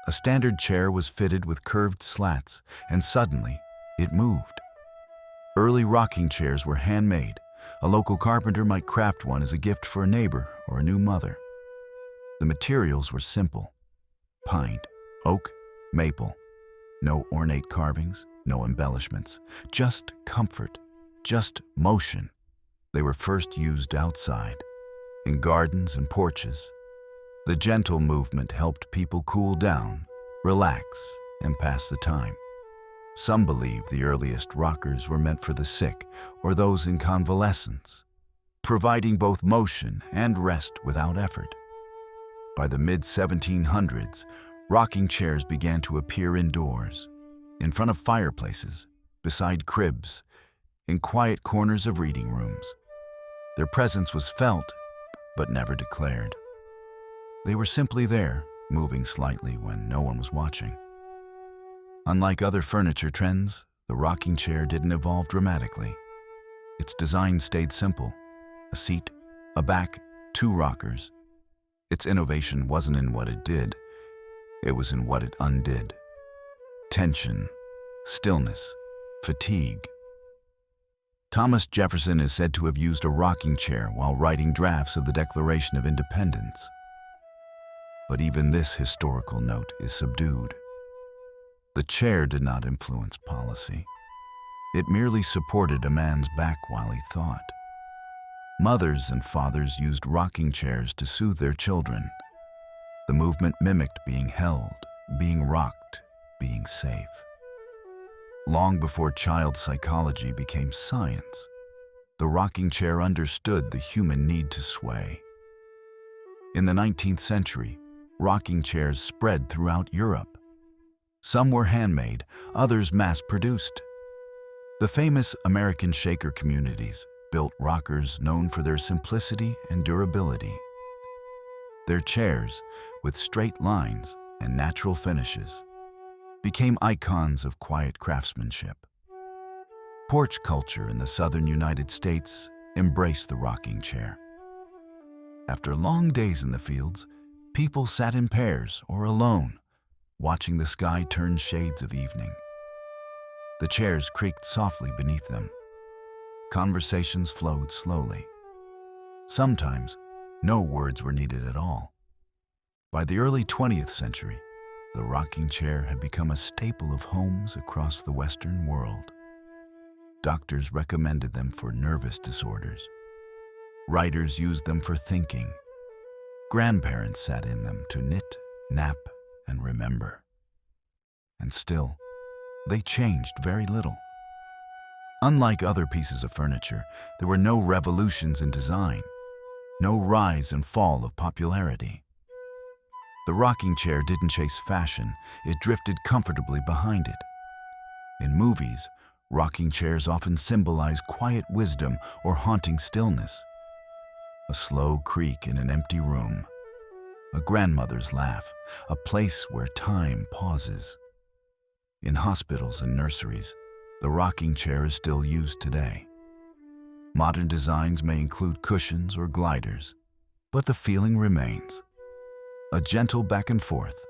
A standard chair was fitted with curved slats, and suddenly, it moved. Early rocking chairs were handmade. A local carpenter might craft one as a gift for a neighbor or a new mother. The materials were simple: pine, oak, maple. No ornate carvings, no embellishments, just comfort, just motion. They were first used outside, in gardens and porches. The gentle movement helped people cool down, relax, and pass the time. Some believe the earliest rockers were meant for the sick or those in convalescence, providing both motion and rest without effort. By the mid-1700s, rocking chairs began to appear indoors, in front of fireplaces, beside cribs, in quiet corners of reading rooms. Their presence was felt, but never declared. They were simply there, moving slightly when no one was watching. Unlike other furniture trends, the rocking chair didn't evolve dramatically. Its design stayed simple: a seat, a back, two rockers. Its innovation wasn't in what it did, it was in what it undid. Tension, stillness, fatigue. Thomas Jefferson is said to have used a rocking chair while writing drafts of the Declaration of Independence. But even this historical note is subdued. The chair did not influence policy. It merely supported a man's back while he thought. Mothers and fathers used rocking chairs to soothe their children. The movement mimicked being held, being rocked, being safe. Long before child psychology became science, the rocking chair understood the human need to sway. In the 19th century, rocking chairs spread throughout Europe. Some were handmade, others mass-produced. The famous American Shaker communities built rockers known for their simplicity and durability. Their chairs, with straight lines and natural finishes, became icons of quiet craftsmanship. Porch culture in the southern United States embraced the rocking chair. After long days in the fields, people sat in pairs or alone, watching the sky turn shades of evening. The chairs creaked softly beneath them. Conversations flowed slowly. Sometimes, no words were needed at all. By the early 20th century, the rocking chair had become a staple of homes across the Western world. Doctors recommended them for nervous disorders. Writers used them for thinking. Grandparents sat in them to knit, nap, and remember. And still, they changed very little. Unlike other pieces of furniture, there were no revolutions in design, no rise and fall of popularity. The rocking chair didn't chase fashion, it drifted comfortably behind it. In movies, rocking chairs often symbolize quiet wisdom or haunting stillness. A slow creak in an empty room, a grandmother's laugh, a place where time pauses. In hospitals and nurseries, the rocking chair is still used today. Modern designs may include cushions or gliders, but the feeling remains. A gentle back and forth,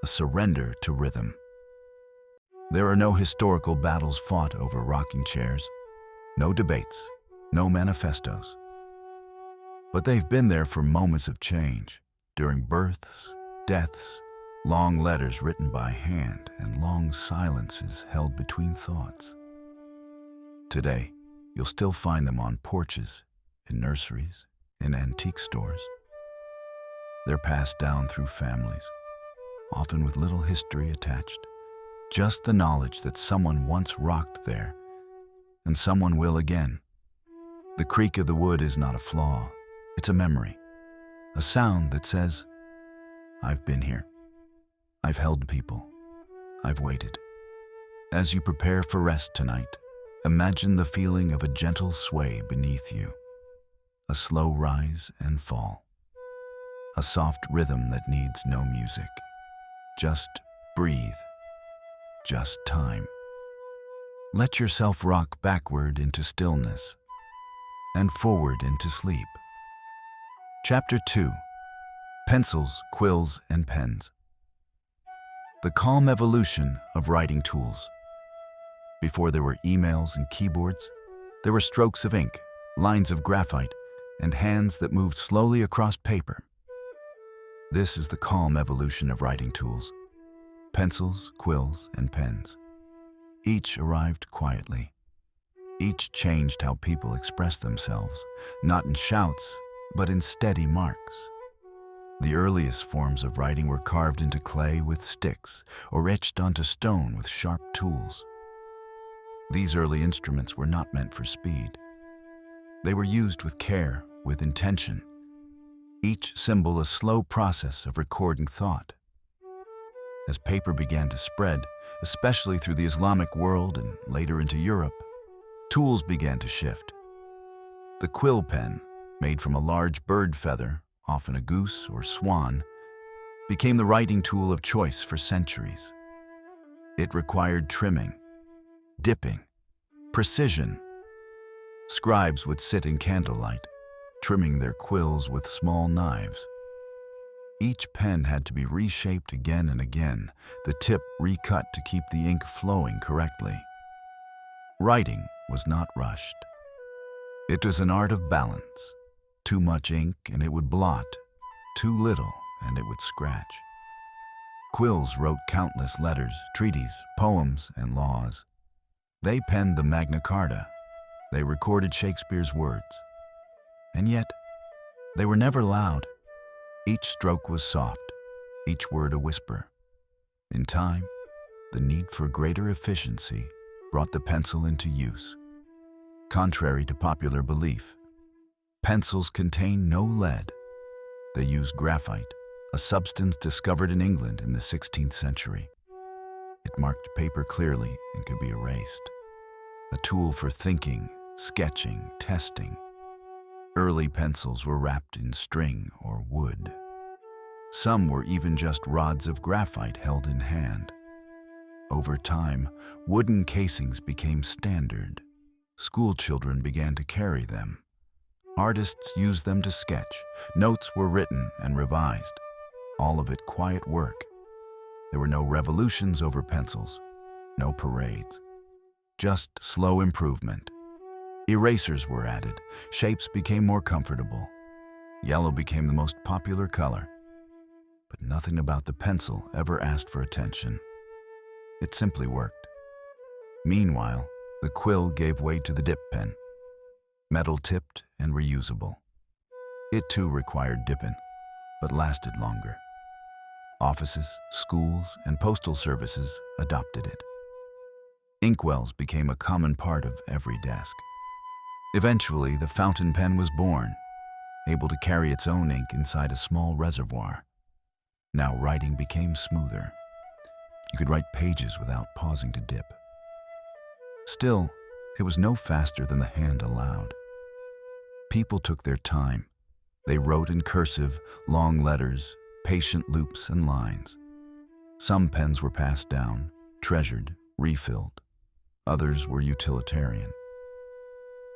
a surrender to rhythm. There are no historical battles fought over rocking chairs, no debates, no manifestos. But they've been there for moments of change, during births, deaths, long letters written by hand, and long silences held between thoughts. Today, you'll still find them on porches, in nurseries, in antique stores. They're passed down through families, often with little history attached. Just the knowledge that someone once rocked there, and someone will again. The creak of the wood is not a flaw, it's a memory. A sound that says, I've been here. I've held people. I've waited. As you prepare for rest tonight, imagine the feeling of a gentle sway beneath you. A slow rise and fall. A soft rhythm that needs no music. Just breathe. Just time. Let yourself rock backward into stillness and forward into sleep. Chapter 2. Pencils, Quills, and Pens. The calm evolution of writing tools. Before there were emails and keyboards, there were strokes of ink, lines of graphite, and hands that moved slowly across paper. This is the calm evolution of writing tools. Pencils, quills, and pens. Each arrived quietly. Each changed how people express themselves, not in shouts, but in steady marks. The earliest forms of writing were carved into clay with sticks or etched onto stone with sharp tools. These early instruments were not meant for speed. They were used with care, with intention. Each symbol a slow process of recording thought. As paper began to spread, especially through the Islamic world and later into Europe, tools began to shift. The quill pen, made from a large bird feather, often a goose or swan, became the writing tool of choice for centuries. It required trimming, dipping, precision. Scribes would sit in candlelight, trimming their quills with small knives. Each pen had to be reshaped again and again, the tip recut to keep the ink flowing correctly. Writing was not rushed. It was an art of balance. Too much ink and it would blot, too little and it would scratch. Quills wrote countless letters, treaties, poems, and laws. They penned the Magna Carta. They recorded Shakespeare's words. And yet, they were never loud. Each stroke was soft, each word a whisper. In time, the need for greater efficiency brought the pencil into use. Contrary to popular belief, pencils contain no lead. They use graphite, a substance discovered in England in the 16th century. It marked paper clearly and could be erased. a tool for thinking, sketching, testing. Early pencils were wrapped in string or wood. Some were even just rods of graphite held in hand. Over time, wooden casings became standard. School children began to carry them. Artists used them to sketch. Notes were written and revised. All of it quiet work. There were no revolutions over pencils, no parades. Just slow improvement. Erasers were added. Shapes became more comfortable. Yellow became the most popular color. But nothing about the pencil ever asked for attention. It simply worked. Meanwhile, the quill gave way to the dip pen. Metal-tipped and reusable. It too required dipping, but lasted longer. Offices, schools, and postal services adopted it. Inkwells became a common part of every desk. Eventually, the fountain pen was born, able to carry its own ink inside a small reservoir. Now writing became smoother. You could write pages without pausing to dip. Still, it was no faster than the hand allowed. People took their time. They wrote in cursive, long letters, patient loops and lines. Some pens were passed down, treasured, refilled. Others were utilitarian.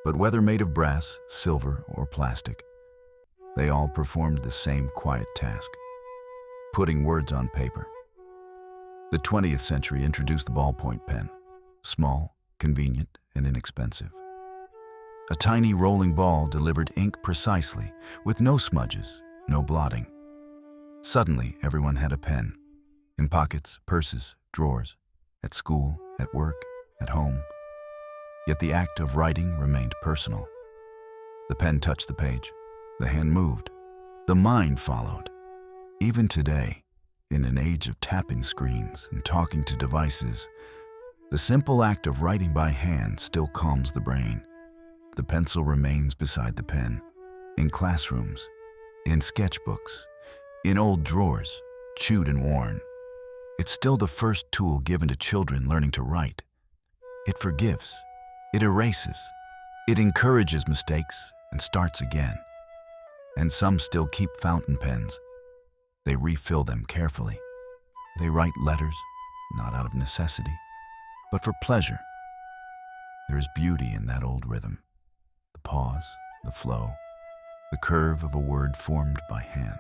But whether made of brass, silver, or plastic, they all performed the same quiet task: putting words on paper. The 20th century introduced the ballpoint pen, small, convenient, and inexpensive. A tiny rolling ball delivered ink precisely, with no smudges, no blotting. Suddenly, everyone had a pen, in pockets, purses, drawers, at school, at work, at home. Yet the act of writing remained personal. The pen touched the page, the hand moved, the mind followed. Even today, in an age of tapping screens and talking to devices, the simple act of writing by hand still calms the brain. The pencil remains beside the pen, in classrooms, in sketchbooks, in old drawers, chewed and worn. It's still the first tool given to children learning to write. It forgives, it erases, it encourages mistakes and starts again. And some still keep fountain pens. They refill them carefully. They write letters, not out of necessity, but for pleasure. There is beauty in that old rhythm. The pause, the flow, the curve of a word formed by hand.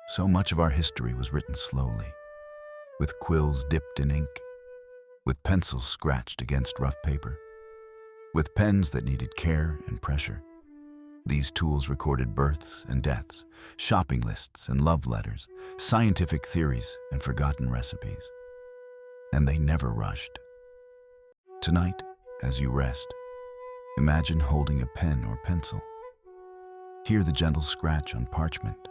So much of our history was written slowly, with quills dipped in ink, with pencils scratched against rough paper, with pens that needed care and pressure. These tools recorded births and deaths, shopping lists and love letters, scientific theories and forgotten recipes. And they never rushed. Tonight, as you rest, imagine holding a pen or pencil. Hear the gentle scratch on parchment.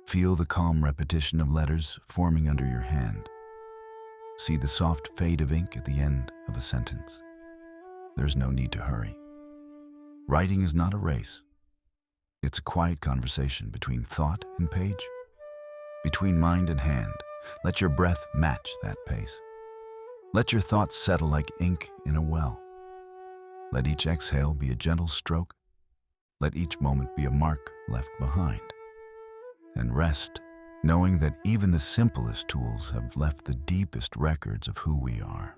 Feel the calm repetition of letters forming under your hand. See the soft fade of ink at the end of a sentence. There's no need to hurry. Writing is not a race. It's a quiet conversation between thought and page, between mind and hand. Let your breath match that pace. Let your thoughts settle like ink in a well. Let each exhale be a gentle stroke. Let each moment be a mark left behind. And rest, knowing that even the simplest tools have left the deepest records of who we are.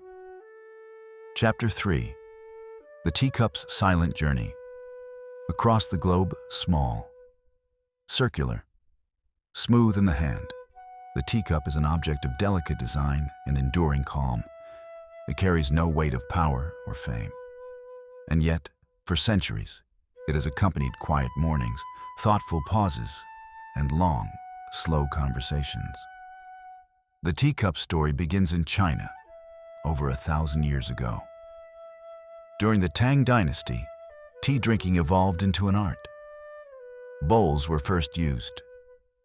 Chapter 3. The Teacup's Silent Journey. Across the globe, small, circular, smooth in the hand. The teacup is an object of delicate design and enduring calm. It carries no weight of power or fame. And yet, for centuries, it has accompanied quiet mornings, thoughtful pauses, and long, slow conversations. The teacup story begins in China, over 1,000 years ago. During the Tang Dynasty, tea drinking evolved into an art. Bowls were first used,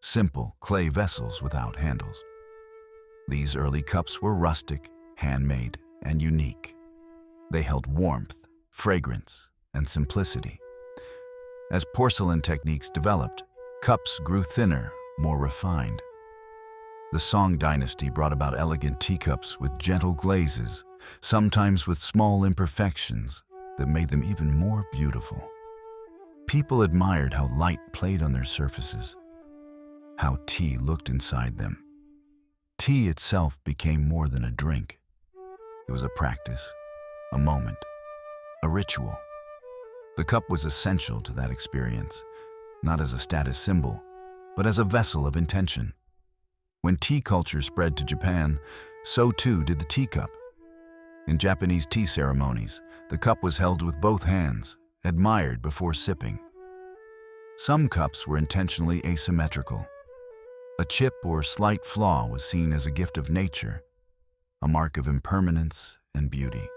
simple clay vessels without handles. These early cups were rustic, handmade, and unique. They held warmth, fragrance, and simplicity. As porcelain techniques developed, cups grew thinner, more refined. The Song Dynasty brought about elegant teacups with gentle glazes, sometimes with small imperfections that made them even more beautiful. People admired how light played on their surfaces, how tea looked inside them. Tea itself became more than a drink. It was a practice, a moment, a ritual. The cup was essential to that experience, not as a status symbol, but as a vessel of intention. When tea culture spread to Japan, so too did the teacup. In Japanese tea ceremonies, the cup was held with both hands, admired before sipping. Some cups were intentionally asymmetrical. A chip or slight flaw was seen as a gift of nature, a mark of impermanence and beauty.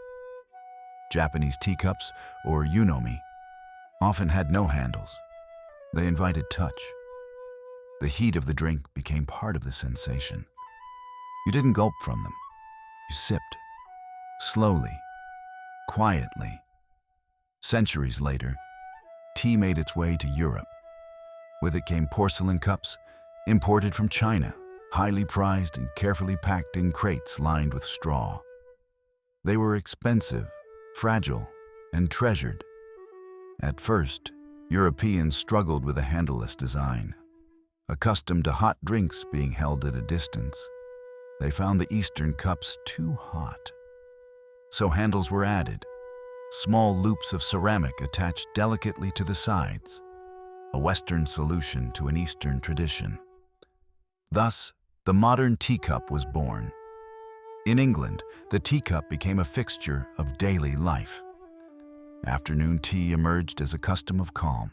Japanese teacups, or yunomi, often had no handles. They invited touch. The heat of the drink became part of the sensation. You didn't gulp from them. You sipped, slowly, quietly. Centuries later, tea made its way to Europe. With it came porcelain cups, imported from China, highly prized and carefully packed in crates lined with straw. They were expensive, fragile, and treasured. At first, Europeans struggled with a handleless design. Accustomed to hot drinks being held at a distance, they found the Eastern cups too hot. So handles were added, small loops of ceramic attached delicately to the sides, a Western solution to an Eastern tradition. Thus, the modern teacup was born. In England, the teacup became a fixture of daily life. Afternoon tea emerged as a custom of calm.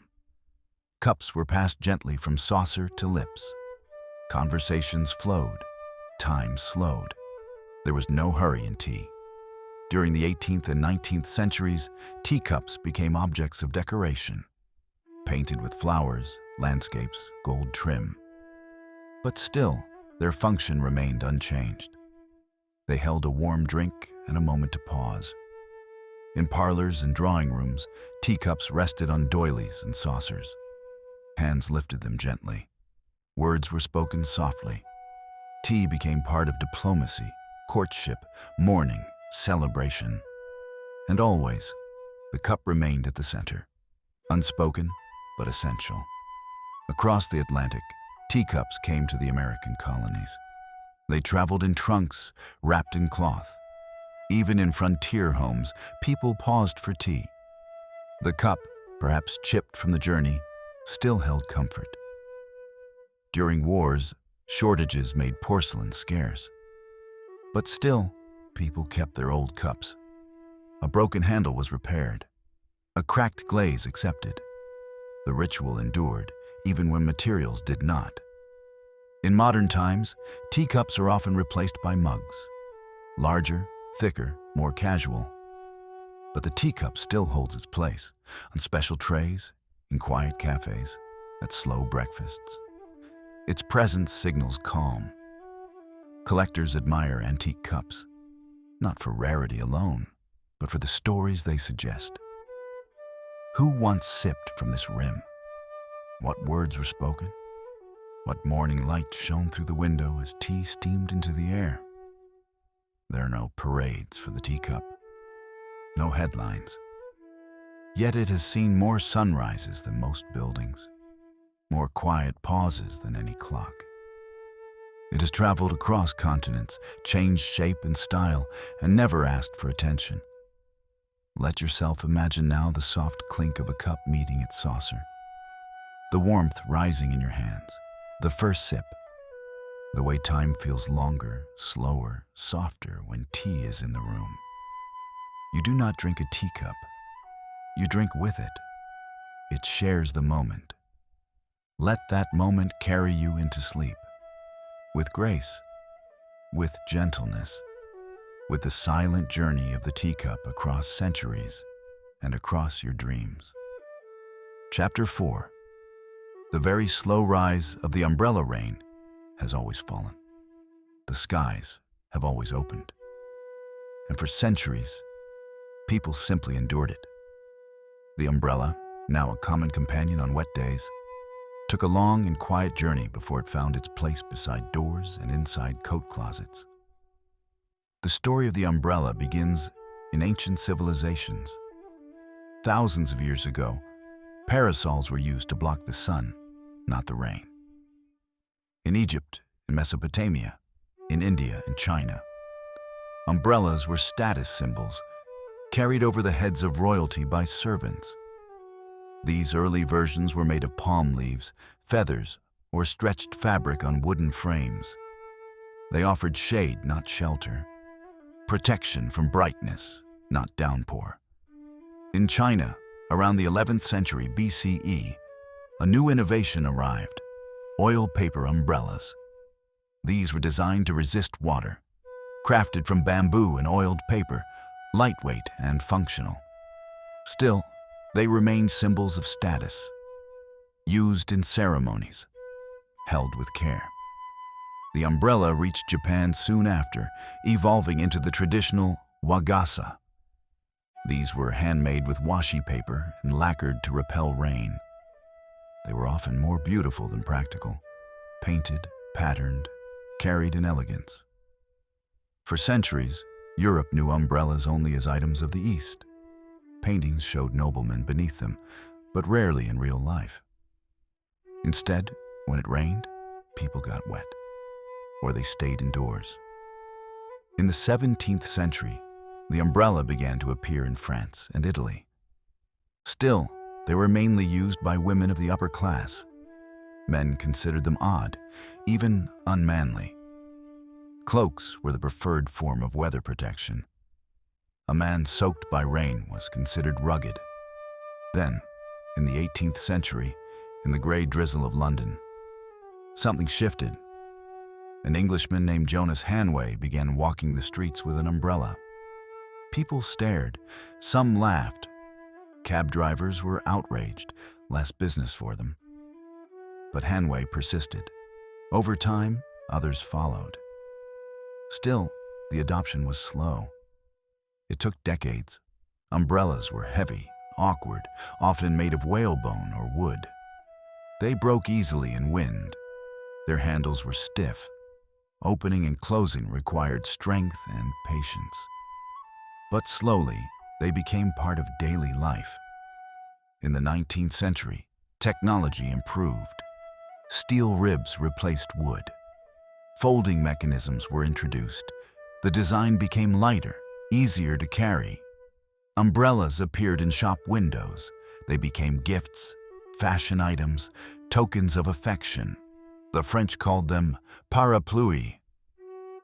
Cups were passed gently from saucer to lips. Conversations flowed. Time slowed. There was no hurry in tea. During the 18th and 19th centuries, teacups became objects of decoration, painted with flowers, landscapes, gold trim. But still, their function remained unchanged. They held a warm drink and a moment to pause. In parlors and drawing rooms, teacups rested on doilies and saucers. Hands lifted them gently. Words were spoken softly. Tea became part of diplomacy, courtship, mourning, celebration. And always, the cup remained at the center, unspoken but essential. Across the Atlantic, teacups came to the American colonies. They traveled in trunks, wrapped in cloth. Even in frontier homes, people paused for tea. The cup, perhaps chipped from the journey, still held comfort. During wars, shortages made porcelain scarce. But still, people kept their old cups. A broken handle was repaired. A cracked glaze accepted. The ritual endured, even when materials did not. In modern times, teacups are often replaced by mugs. Larger, thicker, more casual. But the teacup still holds its place, on special trays, in quiet cafes, at slow breakfasts. Its presence signals calm. Collectors admire antique cups, not for rarity alone, but for the stories they suggest. Who once sipped from this rim? What words were spoken? What morning light shone through the window as tea steamed into the air? There are no parades for the teacup, no headlines. Yet it has seen more sunrises than most buildings, more quiet pauses than any clock. It has traveled across continents, changed shape and style, and never asked for attention. Let yourself imagine now the soft clink of a cup meeting its saucer, the warmth rising in your hands, the first sip, the way time feels longer, slower, softer when tea is in the room. You do not drink a teacup. You drink with it. It shares the moment. Let that moment carry you into sleep. With grace, with gentleness, with the silent journey of the teacup across centuries and across your dreams. Chapter 4. The very slow rise of the umbrella rain has always fallen. The skies have always opened. And for centuries, people simply endured it. The umbrella, now a common companion on wet days, took a long and quiet journey before it found its place beside doors and inside coat closets. The story of the umbrella begins in ancient civilizations. Thousands of years ago, parasols were used to block the sun, not the rain. In Egypt, in Mesopotamia, in India and China, umbrellas were status symbols carried over the heads of royalty by servants. These early versions were made of palm leaves, feathers, or stretched fabric on wooden frames. They offered shade, not shelter, protection from brightness, not downpour. In China, around the 11th century BCE, a new innovation arrived: oil paper umbrellas. These were designed to resist water, crafted from bamboo and oiled paper, lightweight and functional. Still, they remained symbols of status, used in ceremonies, held with care. The umbrella reached Japan soon after, evolving into the traditional wagasa. These were handmade with washi paper and lacquered to repel rain. They were often more beautiful than practical, painted, patterned, carried in elegance. For centuries, Europe knew umbrellas only as items of the East. Paintings showed noblemen beneath them, but rarely in real life. Instead, when it rained, people got wet, or they stayed indoors. In the 17th century, the umbrella began to appear in France and Italy. Still, they were mainly used by women of the upper class. Men considered them odd, even unmanly. Cloaks were the preferred form of weather protection. A man soaked by rain was considered rugged. Then, in the 18th century, in the grey drizzle of London, something shifted. An Englishman named Jonas Hanway began walking the streets with an umbrella. People stared, some laughed. Cab drivers were outraged, less business for them. But Hanway persisted. Over time, others followed. Still, the adoption was slow. It took decades. Umbrellas were heavy, awkward, often made of whalebone or wood. They broke easily in wind. Their handles were stiff. Opening and closing required strength and patience. But slowly, they became part of daily life. In the 19th century, technology improved. Steel ribs replaced wood. Folding mechanisms were introduced. The design became lighter, easier to carry. Umbrellas appeared in shop windows. They became gifts, fashion items, tokens of affection. The French called them parapluie,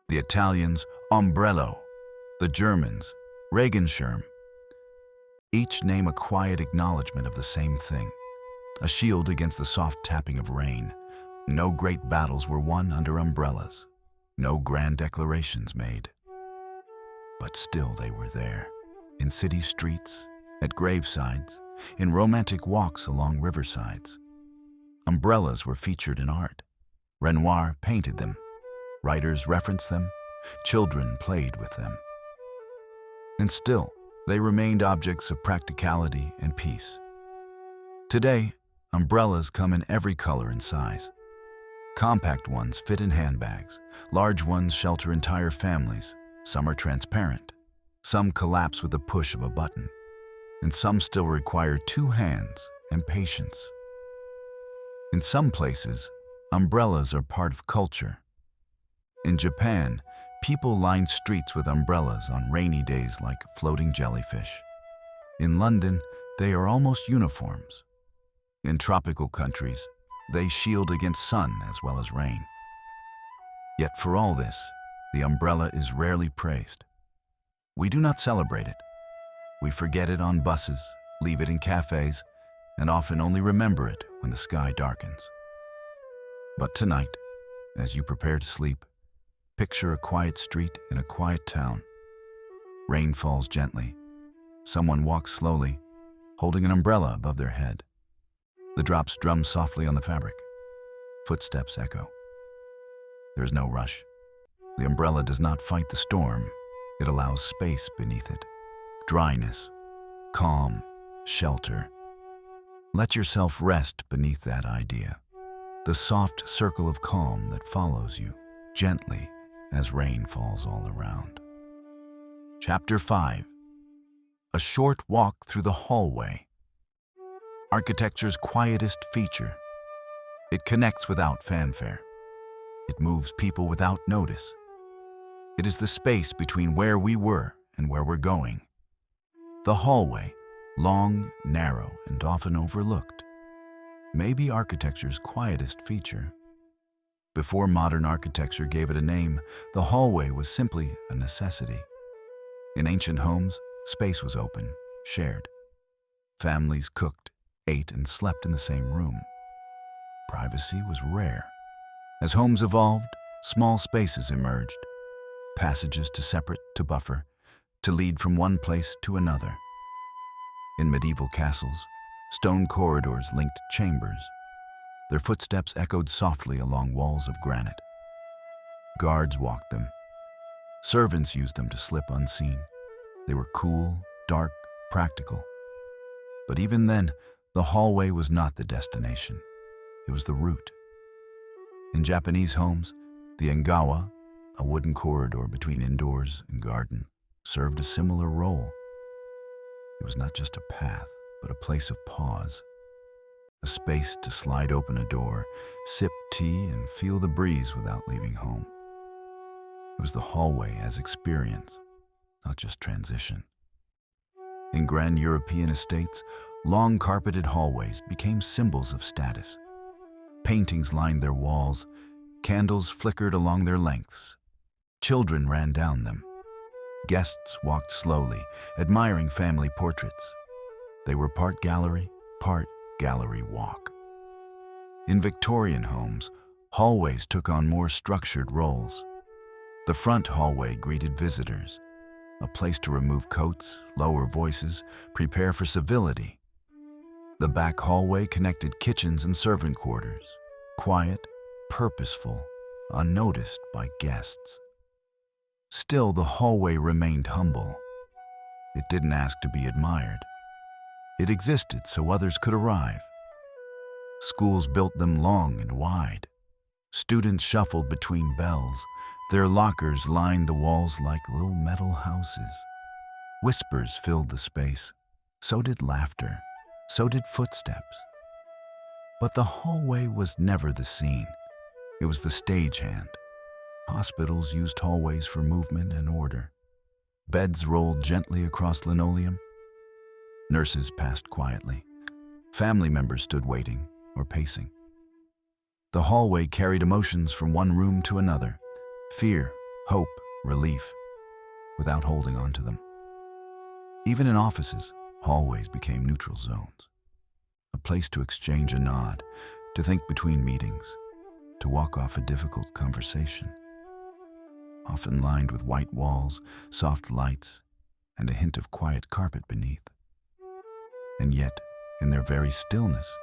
the Italians ombrello, the Germans Regenschirm. Each name a quiet acknowledgement of the same thing, a shield against the soft tapping of rain. No great battles were won under umbrellas, no grand declarations made. But still they were there, in city streets, at gravesides, in romantic walks along riversides. Umbrellas were featured in art. Renoir painted them. Writers referenced them. Children played with them. And still, they remained objects of practicality and peace. Today, umbrellas come in every color and size. Compact ones fit in handbags. Large ones shelter entire families. Some are transparent. Some collapse with the push of a button. And some still require two hands and patience. In some places, umbrellas are part of culture. In Japan, people line streets with umbrellas on rainy days like floating jellyfish. In London, they are almost uniforms. In tropical countries, they shield against sun as well as rain. Yet for all this, the umbrella is rarely praised. We do not celebrate it. We forget it on buses, leave it in cafes, and often only remember it when the sky darkens. But tonight, as you prepare to sleep, picture a quiet street in a quiet town. Rain falls gently. Someone walks slowly, holding an umbrella above their head. The drops drum softly on the fabric. Footsteps echo. There is no rush. The umbrella does not fight the storm. It allows space beneath it. Dryness, calm, shelter. Let yourself rest beneath that idea. The soft circle of calm that follows you, gently as rain falls all around. Chapter 5. A short walk through the hallway. Architecture's quietest feature. It connects without fanfare. It moves people without notice. It is the space between where we were and where we're going. The hallway, long, narrow, and often overlooked, may be architecture's quietest feature. Before modern architecture gave it a name, the hallway was simply a necessity. In ancient homes, space was open, shared. Families cooked, ate, and slept in the same room. Privacy was rare. As homes evolved, small spaces emerged, passages to separate, to buffer, to lead from one place to another. In medieval castles, stone corridors linked chambers. Their footsteps echoed softly along walls of granite. Guards walked them. Servants used them to slip unseen. They were cool, dark, practical. But even then, the hallway was not the destination. It was the route. In Japanese homes, the engawa, a wooden corridor between indoors and garden, served a similar role. It was not just a path, but a place of pause. A space to slide open a door, sip tea, and feel the breeze without leaving home. It was the hallway as experience, not just transition. In grand European estates, long carpeted hallways became symbols of status. Paintings lined their walls, candles flickered along their lengths. Children ran down them. Guests walked slowly, admiring family portraits. They were part gallery walk. In Victorian homes, hallways took on more structured roles. The front hallway greeted visitors, a place to remove coats, lower voices, prepare for civility. The back hallway connected kitchens and servant quarters, quiet, purposeful, unnoticed by guests. Still, the hallway remained humble. It didn't ask to be admired. It existed so others could arrive. Schools built them long and wide. Students shuffled between bells. Their lockers lined the walls like little metal houses. Whispers filled the space. So did laughter. So did footsteps. But the hallway was never the scene. It was the stagehand. Hospitals used hallways for movement and order. Beds rolled gently across linoleum. Nurses passed quietly. Family members stood waiting or pacing. The hallway carried emotions from one room to another, fear, hope, relief, without holding on to them. Even in offices, hallways became neutral zones, a place to exchange a nod, to think between meetings, to walk off a difficult conversation. Often lined with white walls, soft lights, and a hint of quiet carpet beneath. And yet, in their very stillness,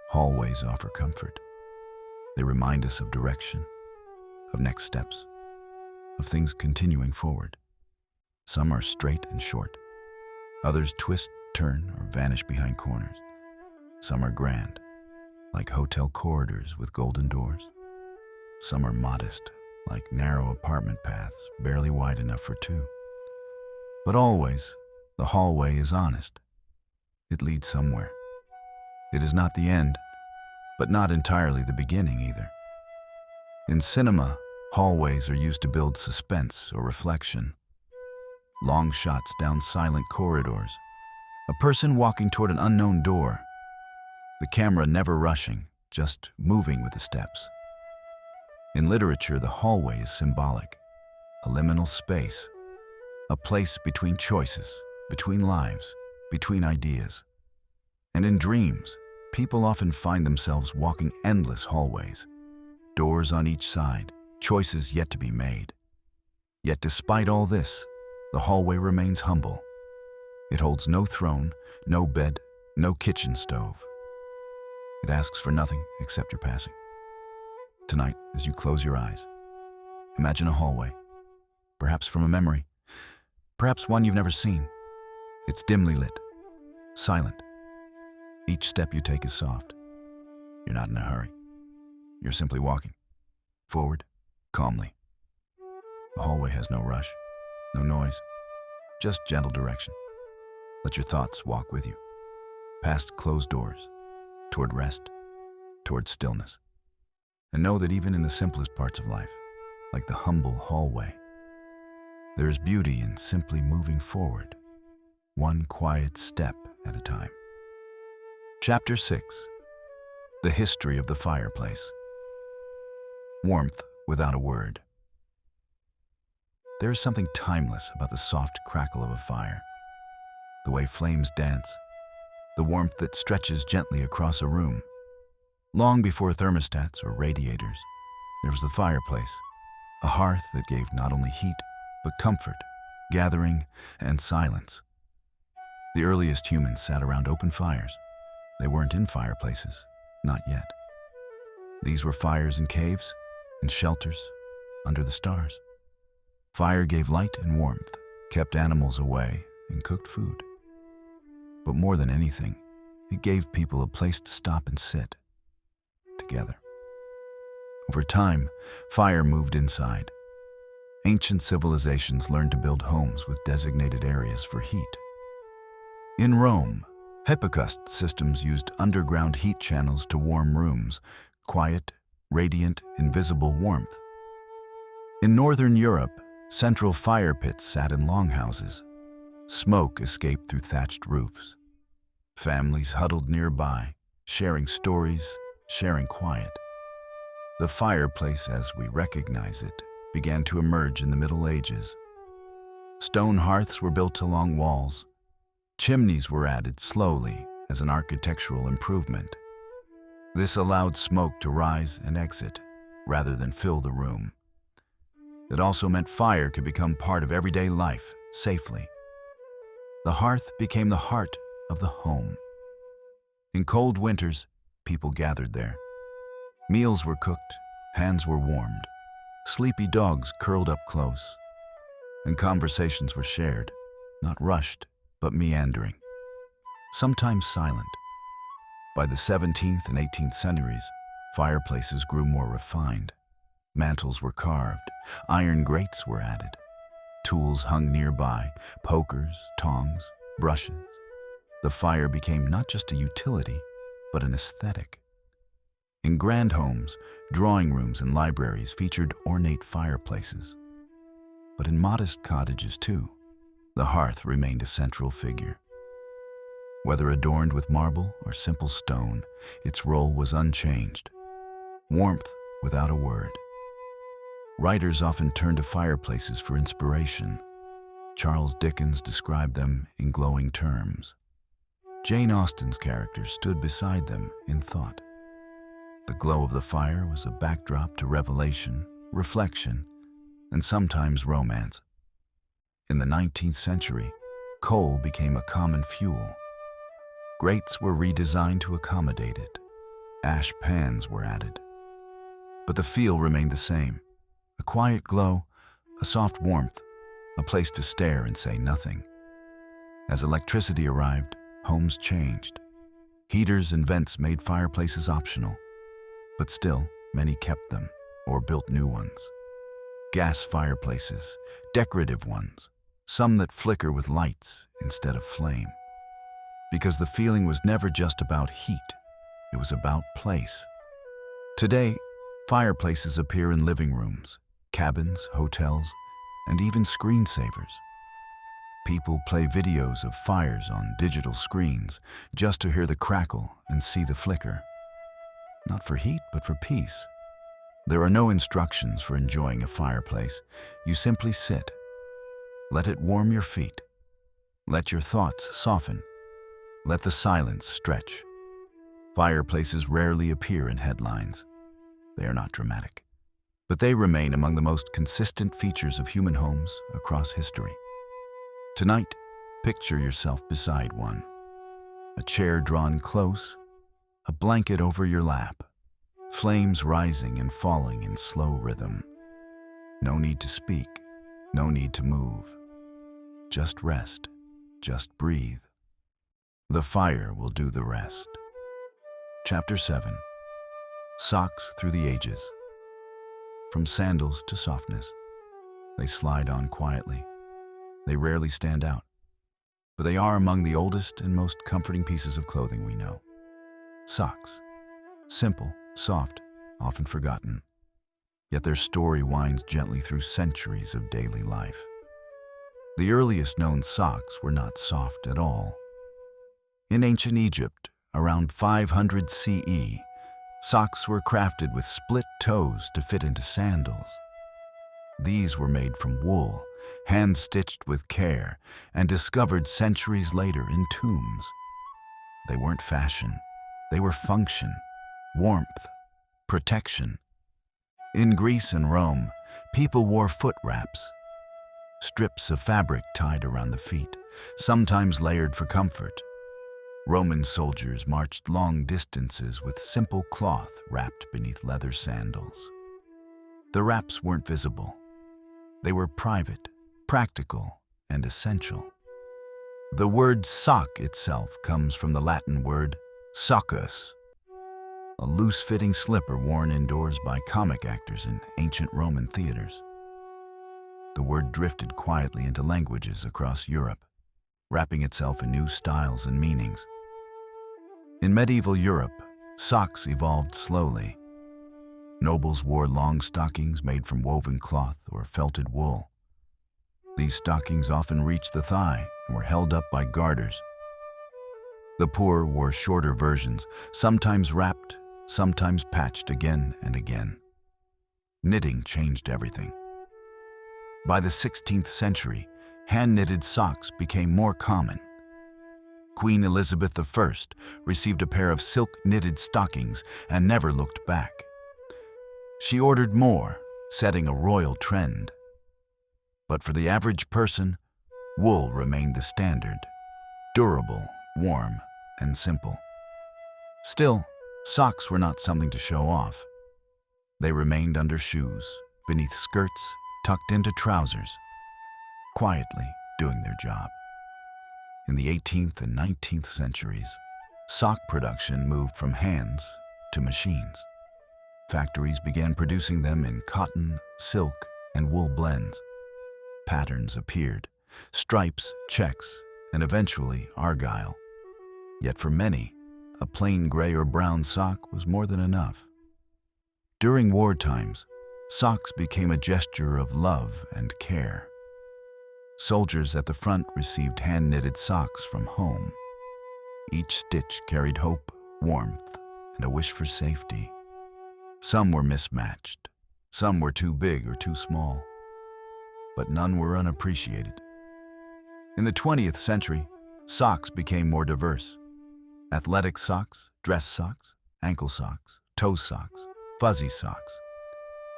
hallways offer comfort. They remind us of direction, of next steps, of things continuing forward. Some are straight and short. Others twist, turn, or vanish behind corners. Some are grand, like hotel corridors with golden doors. Some are modest, like narrow apartment paths, barely wide enough for two. But always, the hallway is honest. It leads somewhere. It is not the end, but not entirely the beginning either. In cinema, hallways are used to build suspense or reflection. Long shots down silent corridors. A person walking toward an unknown door. The camera never rushing, just moving with the steps. In literature, the hallway is symbolic. A liminal space. A place between choices, between lives, between ideas. And in dreams, people often find themselves walking endless hallways. Doors on each side, choices yet to be made. Yet despite all this, the hallway remains humble. It holds no throne, no bed, no kitchen stove. It asks for nothing except your passing. Tonight, as you close your eyes, imagine a hallway, perhaps from a memory, perhaps one you've never seen. It's dimly lit, silent. Each step you take is soft. You're not in a hurry. You're simply walking, forward, calmly. The hallway has no rush, no noise, just gentle direction. Let your thoughts walk with you, past closed doors, toward rest, toward stillness. And know that even in the simplest parts of life, like the humble hallway, there is beauty in simply moving forward, one quiet step at a time. Chapter 6. The History of the Fireplace. Warmth without a word. There is something timeless about the soft crackle of a fire, the way flames dance, the warmth that stretches gently across a room. Long before thermostats or radiators, there was the fireplace, a hearth that gave not only heat, but comfort, gathering, and silence. The earliest humans sat around open fires. They weren't in fireplaces, not yet. These were fires in caves, in shelters, under the stars. Fire gave light and warmth, kept animals away, and cooked food. But more than anything, it gave people a place to stop and sit, together. Over time, fire moved inside. Ancient civilizations learned to build homes with designated areas for heat. In Rome, Hypocauste systems used underground heat channels to warm rooms, quiet, radiant, invisible warmth. In Northern Europe, central fire pits sat in longhouses. Smoke escaped through thatched roofs. Families huddled nearby, sharing stories, sharing quiet. The fireplace, as we recognize it, began to emerge in the Middle Ages. Stone hearths were built along walls. Chimneys were added slowly as an architectural improvement. This allowed smoke to rise and exit, rather than fill the room. It also meant fire could become part of everyday life, safely. The hearth became the heart of the home. In cold winters, people gathered there. Meals were cooked, hands were warmed, sleepy dogs curled up close, and conversations were shared, not rushed, but meandering, sometimes silent. By the 17th and 18th centuries, fireplaces grew more refined. Mantels were carved, iron grates were added. Tools hung nearby, pokers, tongs, brushes. The fire became not just a utility, but an aesthetic. In grand homes, drawing rooms and libraries featured ornate fireplaces. But in modest cottages too, the hearth remained a central figure. Whether adorned with marble or simple stone, its role was unchanged. Warmth without a word. Writers often turned to fireplaces for inspiration. Charles Dickens described them in glowing terms. Jane Austen's characters stood beside them in thought. The glow of the fire was a backdrop to revelation, reflection, and sometimes romance. In the 19th century, coal became a common fuel. Grates were redesigned to accommodate it. Ash pans were added. But the feel remained the same. A quiet glow, a soft warmth, a place to stare and say nothing. As electricity arrived, homes changed. Heaters and vents made fireplaces optional. But still, many kept them or built new ones. Gas fireplaces, decorative ones, some that flicker with lights instead of flame. Because the feeling was never just about heat, it was about place. Today, fireplaces appear in living rooms, cabins, hotels, and even screensavers. People play videos of fires on digital screens just to hear the crackle and see the flicker. Not for heat, but for peace. There are no instructions for enjoying a fireplace. You simply sit. Let it warm your feet. Let your thoughts soften. Let the silence stretch. Fireplaces rarely appear in headlines. They are not dramatic, but they remain among the most consistent features of human homes across history. Tonight, picture yourself beside one. A chair drawn close, a blanket over your lap, flames rising and falling in slow rhythm. No need to speak, no need to move. Just rest, just breathe. The fire will do the rest. Chapter 7. Socks through the ages. From sandals to softness, they slide on quietly. They rarely stand out, but they are among the oldest and most comforting pieces of clothing we know. Socks. Simple, soft, often forgotten. Yet their story winds gently through centuries of daily life. The earliest known socks were not soft at all. In ancient Egypt, around 500 CE, socks were crafted with split toes to fit into sandals. These were made from wool, hand-stitched with care, and discovered centuries later in tombs. They weren't fashion, they were function, warmth, protection. In Greece and Rome, people wore foot wraps, strips of fabric tied around the feet, sometimes layered for comfort. Roman soldiers marched long distances with simple cloth wrapped beneath leather sandals. The wraps weren't visible. They were private, practical, and essential. The word sock itself comes from the Latin word soccus, a loose-fitting slipper worn indoors by comic actors in ancient Roman theaters. The word drifted quietly into languages across Europe, wrapping itself in new styles and meanings. In medieval Europe, socks evolved slowly. Nobles wore long stockings made from woven cloth or felted wool. These stockings often reached the thigh and were held up by garters. The poor wore shorter versions, sometimes wrapped, sometimes patched again and again. Knitting changed everything. By the 16th century, hand-knitted socks became more common. Queen Elizabeth I received a pair of silk-knitted stockings and never looked back. She ordered more, setting a royal trend. But for the average person, wool remained the standard, durable, warm, and simple. Still, socks were not something to show off. They remained under shoes, beneath skirts, tucked into trousers, quietly doing their job. In the 18th and 19th centuries, sock production moved from hands to machines. Factories began producing them in cotton, silk, and wool blends. Patterns appeared, stripes, checks, and eventually argyle. Yet for many, a plain gray or brown sock was more than enough. During war times, socks became a gesture of love and care. Soldiers at the front received hand-knitted socks from home. Each stitch carried hope, warmth, and a wish for safety. Some were mismatched. Some were too big or too small. But none were unappreciated. In the 20th century, socks became more diverse. Athletic socks, dress socks, ankle socks, toe socks, fuzzy socks.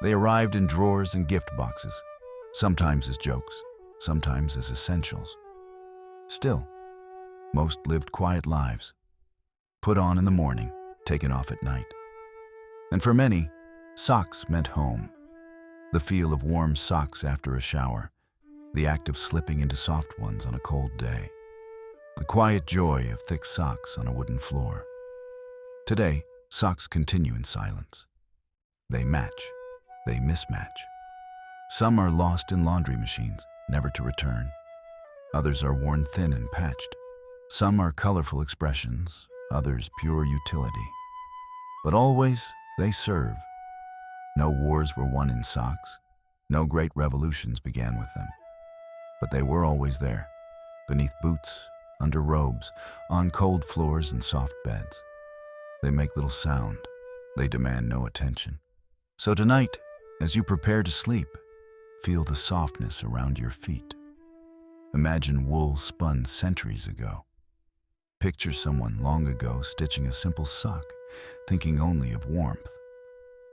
They arrived in drawers and gift boxes, sometimes as jokes, sometimes as essentials. Still, most lived quiet lives, put on in the morning, taken off at night. And for many, socks meant home. The feel of warm socks after a shower, the act of slipping into soft ones on a cold day, the quiet joy of thick socks on a wooden floor. Today, socks continue in silence. They match, they mismatch. Some are lost in laundry machines, never to return. Others are worn thin and patched. Some are colorful expressions, others pure utility. But always they serve. No wars were won in socks. No great revolutions began with them. But they were always there, beneath boots, under robes, on cold floors and soft beds. They make little sound. They demand no attention. So tonight, as you prepare to sleep, feel the softness around your feet. Imagine wool spun centuries ago. Picture someone long ago stitching a simple sock, thinking only of warmth.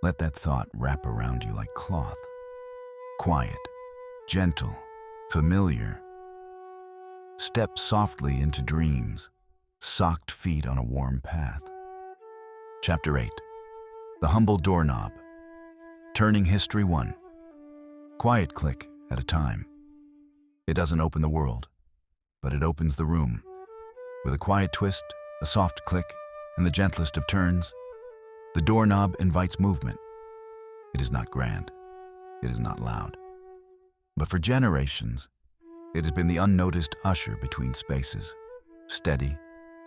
Let that thought wrap around you like cloth. Quiet, gentle, familiar. Step softly into dreams, socked feet on a warm path. Chapter 8. The Humble Doorknob. Turning History 1. Quiet click at a time. It doesn't open the world, but it opens the room. With a quiet twist, a soft click, and the gentlest of turns, the doorknob invites movement. It is not grand. It is not loud. But for generations, It has been the unnoticed usher between spaces, steady,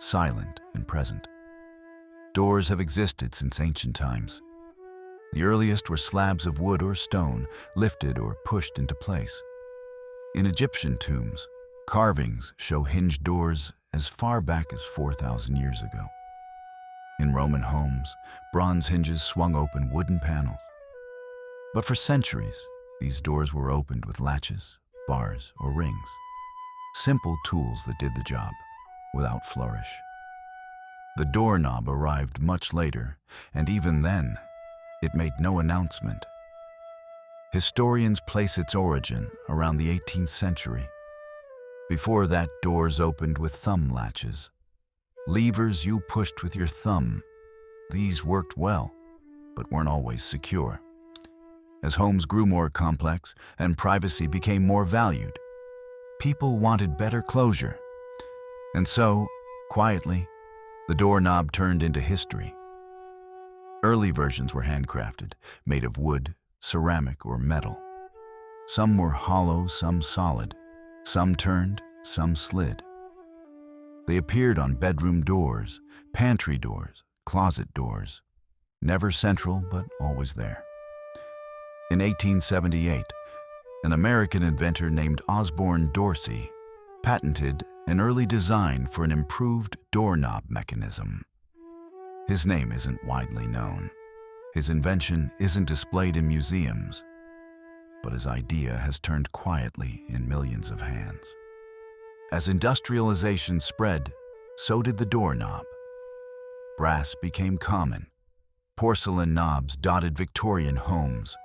silent, and present. Doors have existed since ancient times. The earliest were slabs of wood or stone, lifted or pushed into place. In Egyptian tombs, carvings show hinged doors as far back as 4,000 years ago. In Roman homes, bronze hinges swung open wooden panels. But for centuries, these doors were opened with latches, bars, or rings. Simple tools that did the job, without flourish. The doorknob arrived much later, and even then, it made no announcement. Historians place its origin around the 18th century. Before that, doors opened with thumb latches. Levers you pushed with your thumb. These worked well, but weren't always secure. As homes grew more complex and privacy became more valued, people wanted better closure. And so, quietly, the doorknob turned into history. Early versions were handcrafted, made of wood, ceramic, or metal. Some were hollow, some solid. Some turned, some slid. They appeared on bedroom doors, pantry doors, closet doors. Never central, but always there. In 1878, an American inventor named Osborne Dorsey patented an early design for an improved doorknob mechanism. His name isn't widely known. His invention isn't displayed in museums, but his idea has turned quietly in millions of hands. As industrialization spread, so did the doorknob. Brass became common. Porcelain knobs dotted Victorian homes.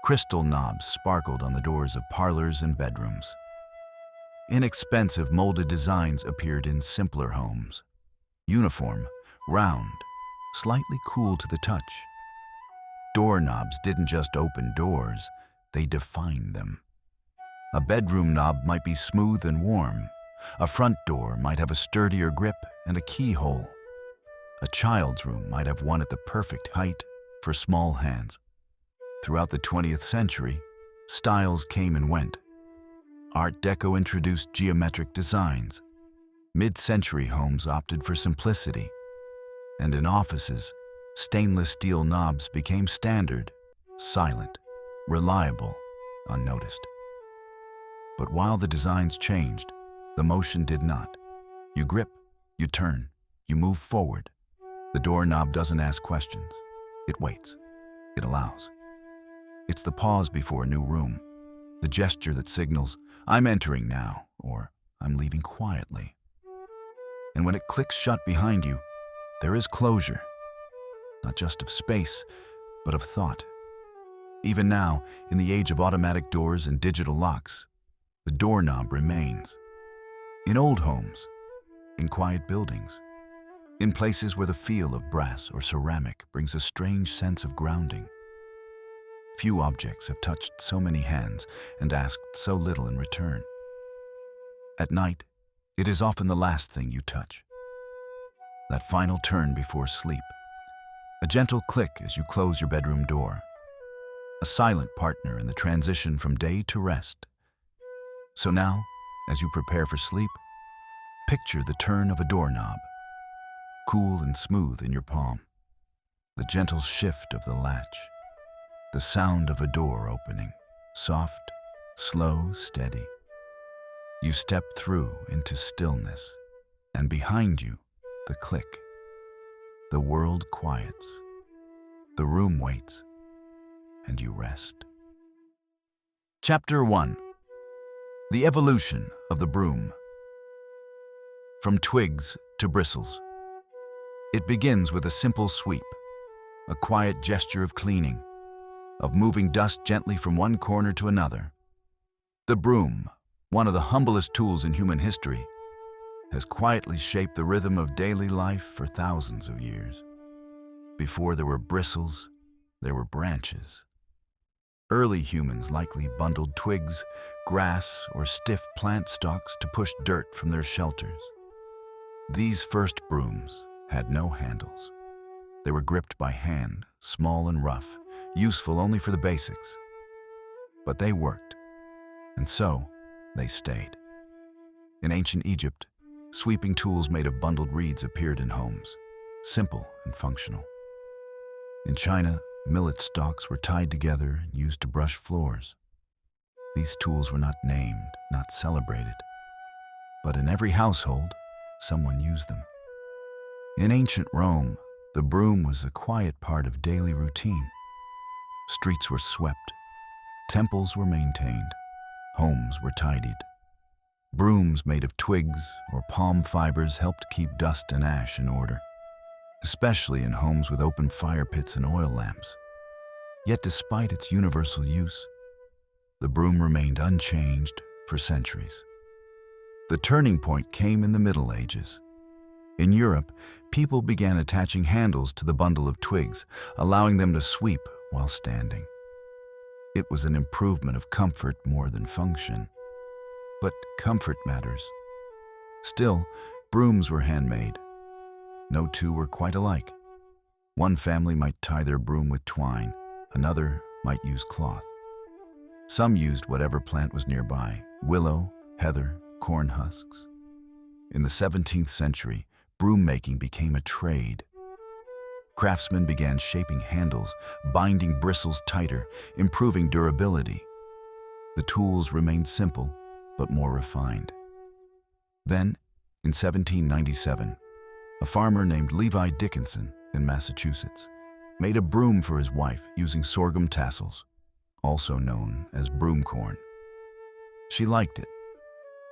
Crystal knobs sparkled on the doors of parlors and bedrooms. Inexpensive molded designs appeared in simpler homes. Uniform, round, slightly cool to the touch. Doorknobs didn't just open doors, they defined them. A bedroom knob might be smooth and warm. A front door might have a sturdier grip and a keyhole. A child's room might have one at the perfect height for small hands. Throughout the 20th century, styles came and went. Art Deco introduced geometric designs. Mid-century homes opted for simplicity. And in offices, stainless steel knobs became standard, silent, reliable, unnoticed. But while the designs changed, the motion did not. You grip, you turn, you move forward. The doorknob doesn't ask questions. It waits. It allows. It's the pause before a new room, the gesture that signals, "I'm entering now," or "I'm leaving quietly." And when it clicks shut behind you, there is closure, not just of space, but of thought. Even now, in the age of automatic doors and digital locks, the doorknob remains. In old homes, in quiet buildings, in places where the feel of brass or ceramic brings a strange sense of grounding. Few objects have touched so many hands and asked so little in return. At night, it is often the last thing you touch. That final turn before sleep. A gentle click as you close your bedroom door. A silent partner in the transition from day to rest. So now, as you prepare for sleep, picture the turn of a doorknob, cool and smooth in your palm. The gentle shift of the latch. The sound of a door opening, soft, slow, steady. You step through into stillness, and behind you, the click. The world quiets. The room waits, and you rest. Chapter 1. The Evolution of the Broom. From twigs to bristles. It begins with a simple sweep, a quiet gesture of cleaning, of moving dust gently from one corner to another. The broom, one of the humblest tools in human history, has quietly shaped the rhythm of daily life for thousands of years. Before there were bristles, there were branches. Early humans likely bundled twigs, grass, or stiff plant stalks to push dirt from their shelters. These first brooms had no handles. They were gripped by hand, small and rough, useful only for the basics. But they worked, and so they stayed. In ancient Egypt, sweeping tools made of bundled reeds appeared in homes, simple and functional. In China, millet stalks were tied together and used to brush floors. These tools were not named, not celebrated, but in every household, someone used them. In ancient Rome, the broom was a quiet part of daily routine. Streets were swept, temples were maintained, homes were tidied. Brooms made of twigs or palm fibers helped keep dust and ash in order, especially in homes with open fire pits and oil lamps. Yet despite its universal use, the broom remained unchanged for centuries. The turning point came in the Middle Ages. In Europe, people began attaching handles to the bundle of twigs, allowing them to sweep while standing. It was an improvement of comfort more than function. But comfort matters. Still, brooms were handmade. No two were quite alike. One family might tie their broom with twine, another might use cloth. Some used whatever plant was nearby: willow, heather, corn husks. In the 17th century, broom making became a trade. Craftsmen began shaping handles, binding bristles tighter, improving durability. The tools remained simple, but more refined. Then, in 1797, a farmer named Levi Dickinson in Massachusetts made a broom for his wife using sorghum tassels, also known as broomcorn. She liked it.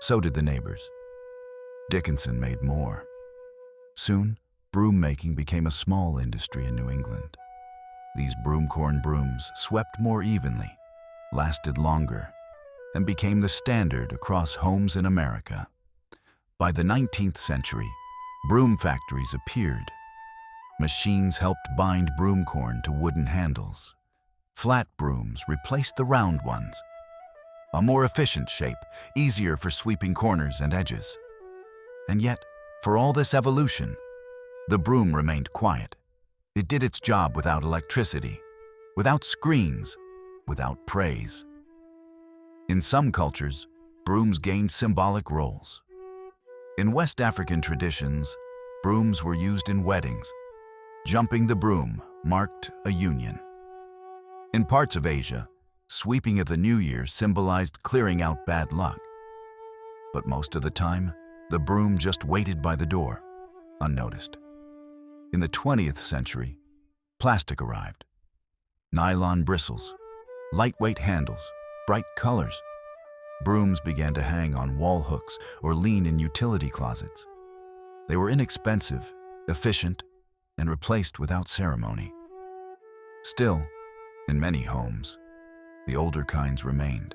So did the neighbors. Dickinson made more. Soon, broom making became a small industry in New England. These broomcorn brooms swept more evenly, lasted longer, and became the standard across homes in America. By the 19th century, broom factories appeared. Machines helped bind broomcorn to wooden handles. Flat brooms replaced the round ones. A more efficient shape, easier for sweeping corners and edges. And yet, for all this evolution, the broom remained quiet. It did its job without electricity, without screens, without praise. In some cultures, brooms gained symbolic roles. In West African traditions, brooms were used in weddings. Jumping the broom marked a union. In parts of Asia, sweeping at the New Year symbolized clearing out bad luck. But most of the time, the broom just waited by the door, unnoticed. In the 20th century, plastic arrived. Nylon bristles, lightweight handles, bright colors. Brooms began to hang on wall hooks or lean in utility closets. They were inexpensive, efficient, and replaced without ceremony. Still, in many homes, the older kinds remained.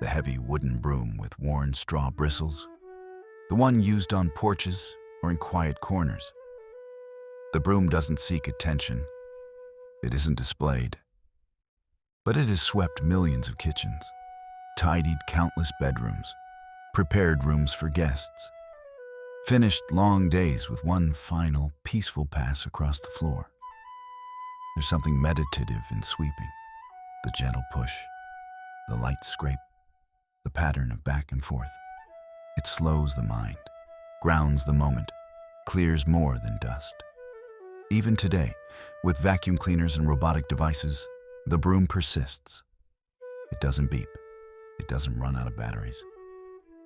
The heavy wooden broom with worn straw bristles, the one used on porches or in quiet corners. The broom doesn't seek attention. It isn't displayed. But it has swept millions of kitchens, tidied countless bedrooms, prepared rooms for guests, finished long days with one final, peaceful pass across the floor. There's something meditative in sweeping. The gentle push, the light scrape, the pattern of back and forth. It slows the mind, grounds the moment, clears more than dust. Even today, with vacuum cleaners and robotic devices, the broom persists. It doesn't beep. It doesn't run out of batteries.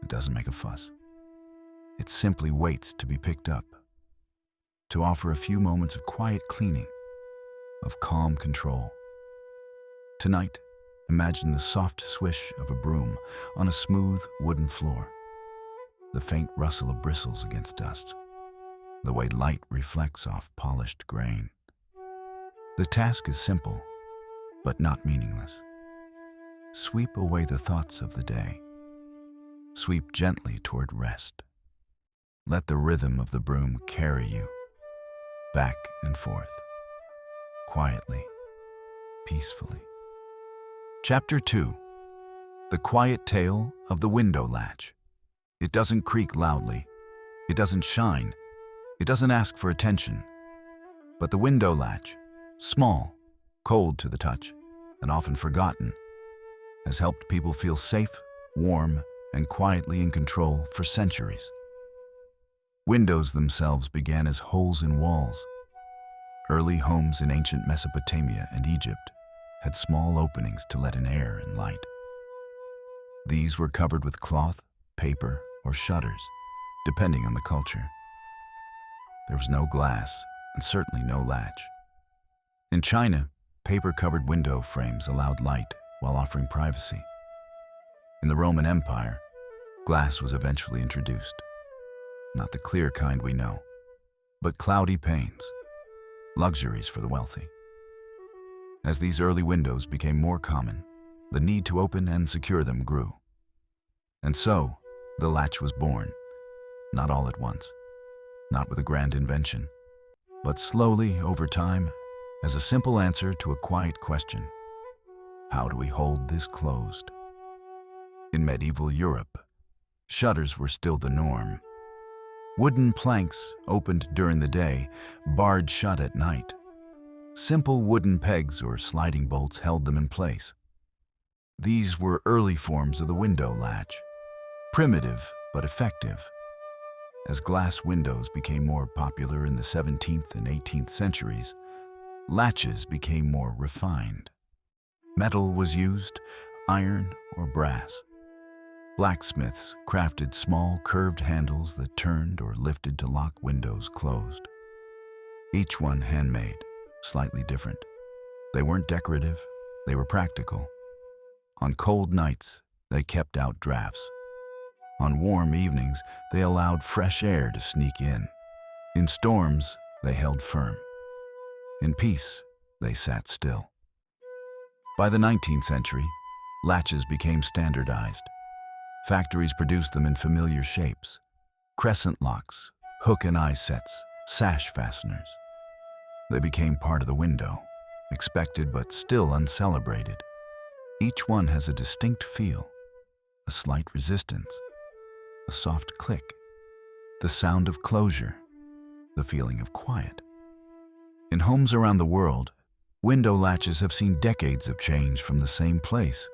It doesn't make a fuss. It simply waits to be picked up, to offer a few moments of quiet cleaning, of calm control. Tonight, imagine the soft swish of a broom on a smooth wooden floor, the faint rustle of bristles against dust, the way light reflects off polished grain. The task is simple, but not meaningless. Sweep away the thoughts of the day. Sweep gently toward rest. Let the rhythm of the broom carry you back and forth, quietly, peacefully. Chapter 2. The Quiet Tale of the Window Latch. It doesn't creak loudly. It doesn't shine. It doesn't ask for attention. But the window latch, small, cold to the touch, and often forgotten, has helped people feel safe, warm, and quietly in control for centuries. Windows themselves began as holes in walls. Early homes in ancient Mesopotamia and Egypt had small openings to let in air and light. These were covered with cloth, paper, or shutters, depending on the culture. There was no glass, and certainly no latch. In China, paper-covered window frames allowed light while offering privacy. In the Roman Empire, glass was eventually introduced. Not the clear kind we know, but cloudy panes, luxuries for the wealthy. As these early windows became more common, the need to open and secure them grew. And so, the latch was born, not all at once, not with a grand invention, but slowly over time as a simple answer to a quiet question: how do we hold this closed? In medieval Europe, shutters were still the norm. Wooden planks, opened during the day, barred shut at night. Simple wooden pegs or sliding bolts held them in place. These were early forms of the window latch, primitive but effective. As glass windows became more popular in the 17th and 18th centuries, latches became more refined. Metal was used, iron or brass. Blacksmiths crafted small, curved handles that turned or lifted to lock windows closed. Each one handmade, slightly different. They weren't decorative, they were practical. On cold nights, they kept out drafts. On warm evenings, they allowed fresh air to sneak in. In storms, they held firm. In peace, they sat still. By the 19th century, latches became standardized. Factories produced them in familiar shapes: crescent locks, hook and eye sets, sash fasteners. They became part of the window, expected but still uncelebrated. Each one has a distinct feel, a slight resistance, a soft click, the sound of closure, the feeling of quiet. In homes around the world, window latches have seen decades of change from the same place.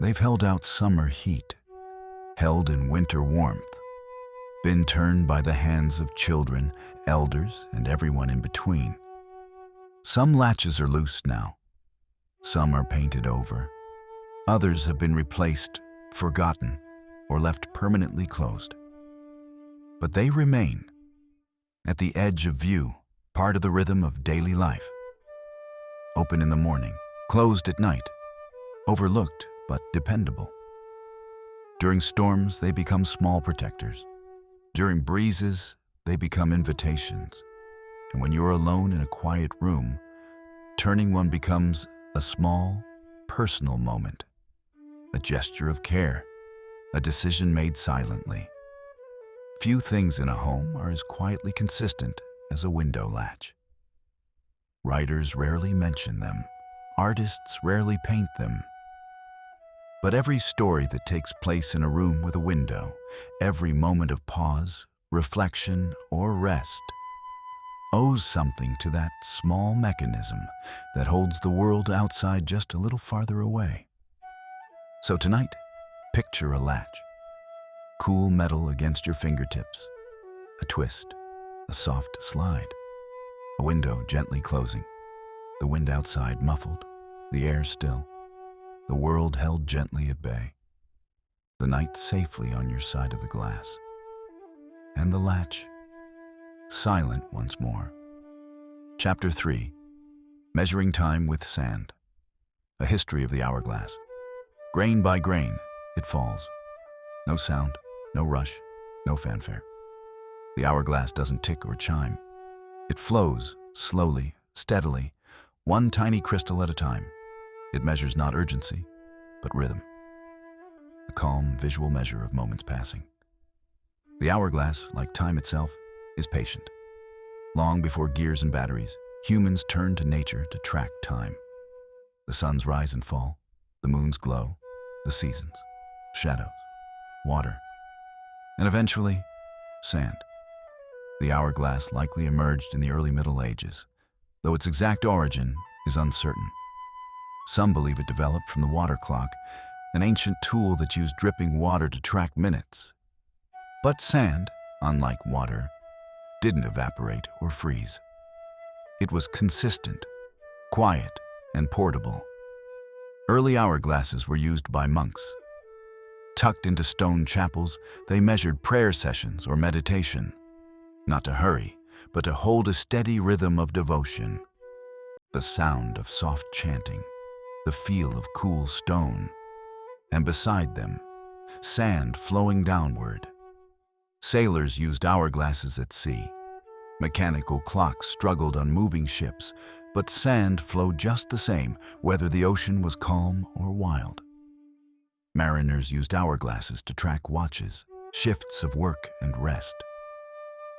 They've held out summer heat, held in winter warmth, been turned by the hands of children, elders, and everyone in between. Some latches are loose now. Some are painted over. Others have been replaced, forgotten, or left permanently closed. But they remain, at the edge of view, part of the rhythm of daily life. Open in the morning, closed at night, overlooked but dependable. During storms, they become small protectors. During breezes, they become invitations. And when you're alone in a quiet room, turning one becomes a small, personal moment, a gesture of care, a decision made silently. Few things in a home are as quietly consistent as a window latch. Writers rarely mention them. Artists rarely paint them. But every story that takes place in a room with a window, every moment of pause, reflection, or rest, owes something to that small mechanism that holds the world outside just a little farther away. So tonight, picture a latch. Cool metal against your fingertips. A twist, a soft slide. A window gently closing. The wind outside muffled, the air still. The world held gently at bay. The night safely on your side of the glass. And the latch, silent once more. Chapter 3. Measuring Time with Sand. A history of the hourglass. Grain by grain, it falls. No sound, no rush, no fanfare. The hourglass doesn't tick or chime. It flows, slowly, steadily, one tiny crystal at a time. It measures not urgency, but rhythm. A calm, visual measure of moments passing. The hourglass, like time itself, is patient. Long before gears and batteries, humans turned to nature to track time. The suns rise and fall, the moons glow, the seasons, shadows, water, and eventually, sand. The hourglass likely emerged in the early Middle Ages, though its exact origin is uncertain. Some believe it developed from the water clock, an ancient tool that used dripping water to track minutes. But sand, unlike water, didn't evaporate or freeze. It was consistent, quiet, and portable. Early hourglasses were used by monks. Tucked into stone chapels, they measured prayer sessions or meditation, not to hurry, but to hold a steady rhythm of devotion. The sound of soft chanting, the feel of cool stone, and beside them, sand flowing downward. Sailors used hourglasses at sea. Mechanical clocks struggled on moving ships, but sand flowed just the same, whether the ocean was calm or wild. Mariners used hourglasses to track watches, shifts of work and rest.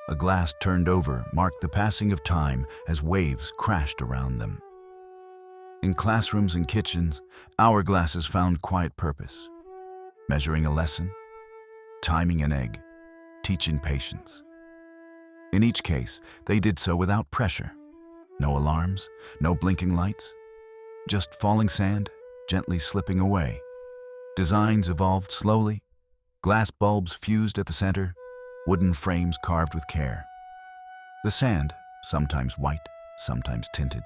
A glass turned over marked the passing of time as waves crashed around them. In classrooms and kitchens, hourglasses found quiet purpose. Measuring a lesson, timing an egg, teaching patience. In each case, they did so without pressure. No alarms, no blinking lights, just falling sand, gently slipping away. Designs evolved slowly, glass bulbs fused at the center, wooden frames carved with care. The sand, sometimes white, sometimes tinted,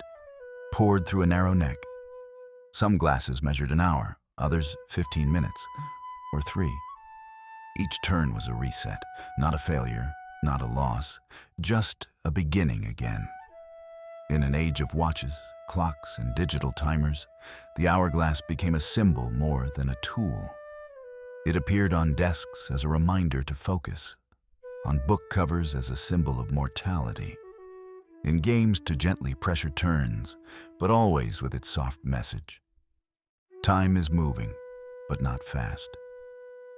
poured through a narrow neck. Some glasses measured an hour, others 15 minutes, or 3. Each turn was a reset, not a failure, not a loss, just a beginning again. In an age of watches, clocks, and digital timers, the hourglass became a symbol more than a tool. It appeared on desks as a reminder to focus, on book covers as a symbol of mortality, in games to gently pressure turns, but always with its soft message. Time is moving, but not fast.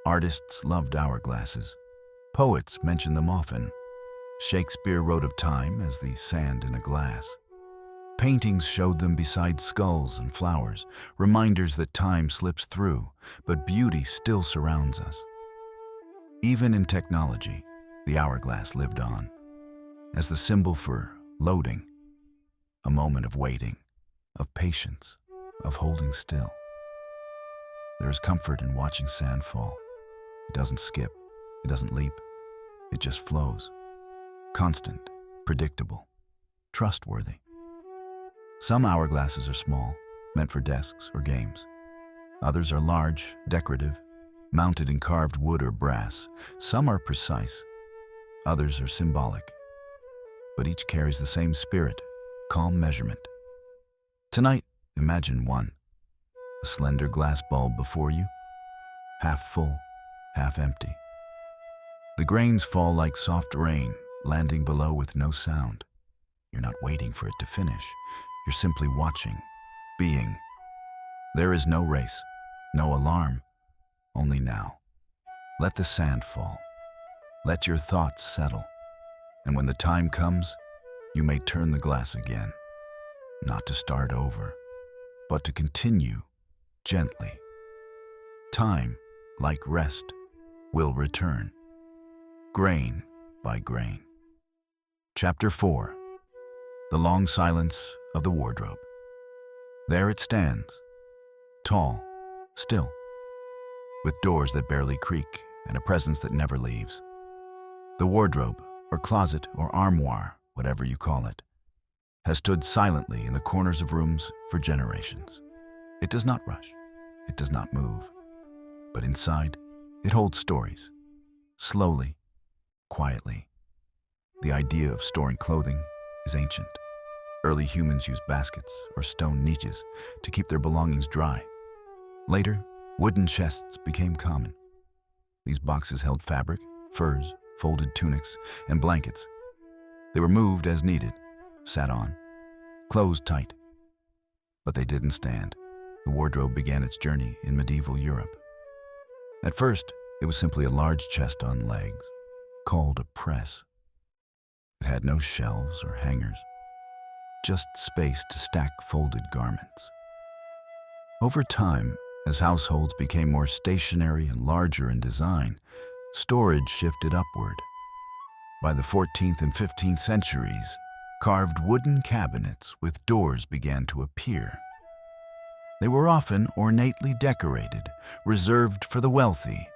Artists loved hourglasses. Poets mentioned them often. Shakespeare wrote of time as the sand in a glass. Paintings showed them beside skulls and flowers, reminders that time slips through, but beauty still surrounds us. Even in technology, the hourglass lived on, as the symbol for loading, a moment of waiting, of patience, of holding still. There is comfort in watching sand fall. It doesn't skip, it doesn't leap, it just flows. Constant, predictable, trustworthy. Some hourglasses are small, meant for desks or games. Others are large, decorative, mounted in carved wood or brass. Some are precise, others are symbolic. But each carries the same spirit, calm measurement. Tonight, imagine one, a slender glass bulb before you, half full, half empty. The grains fall like soft rain, landing below with no sound. You're not waiting for it to finish. You're simply watching, being. There is no race, no alarm, only now. Let the sand fall. Let your thoughts settle. And when the time comes, you may turn the glass again, not to start over, but to continue gently. Time, like rest, will return, grain by grain. Chapter 4. The Long Silence of the Wardrobe. There it stands, tall, still, with doors that barely creak and a presence that never leaves. The wardrobe, or closet, or armoire, whatever you call it, has stood silently in the corners of rooms for generations. It does not rush, it does not move, but inside, it holds stories, slowly, quietly. The idea of storing clothing is ancient. Early humans used baskets or stone niches to keep their belongings dry. Later, wooden chests became common. These boxes held fabric, furs, folded tunics, and blankets. They were moved as needed, sat on, closed tight. But they didn't stand. The wardrobe began its journey in medieval Europe. At first, it was simply a large chest on legs, called a press. It had no shelves or hangers, just space to stack folded garments. Over time, as households became more stationary and larger in design, storage shifted upward. By the 14th and 15th centuries, carved wooden cabinets with doors began to appear. They were often ornately decorated, reserved for the wealthy.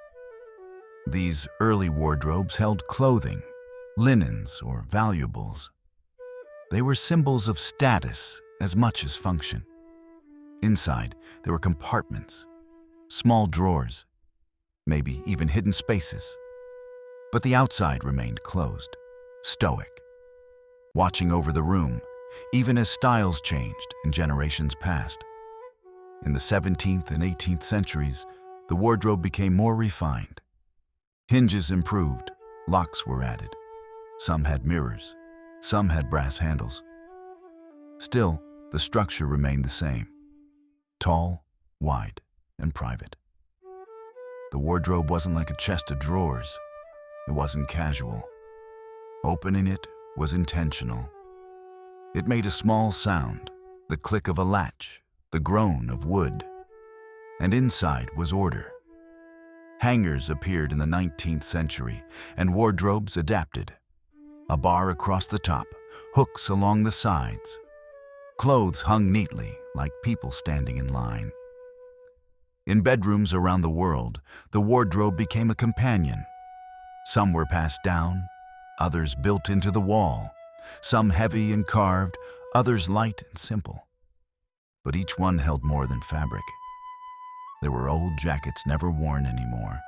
These early wardrobes held clothing, linens, or valuables. They were symbols of status as much as function. Inside, there were compartments, small drawers, maybe even hidden spaces. But the outside remained closed, stoic, watching over the room, even as styles changed and generations passed. In the 17th and 18th centuries, the wardrobe became more refined. Hinges improved, locks were added. Some had mirrors, some had brass handles. Still, the structure remained the same: tall, wide, and private. The wardrobe wasn't like a chest of drawers. It wasn't casual. Opening it was intentional. It made a small sound, the click of a latch, the groan of wood. And inside was order. Hangers appeared in the 19th century, and wardrobes adapted. A bar across the top, hooks along the sides. Clothes hung neatly, like people standing in line. In bedrooms around the world, the wardrobe became a companion. Some were passed down, others built into the wall. Some heavy and carved, others light and simple. But each one held more than fabric. There were old jackets never worn anymore,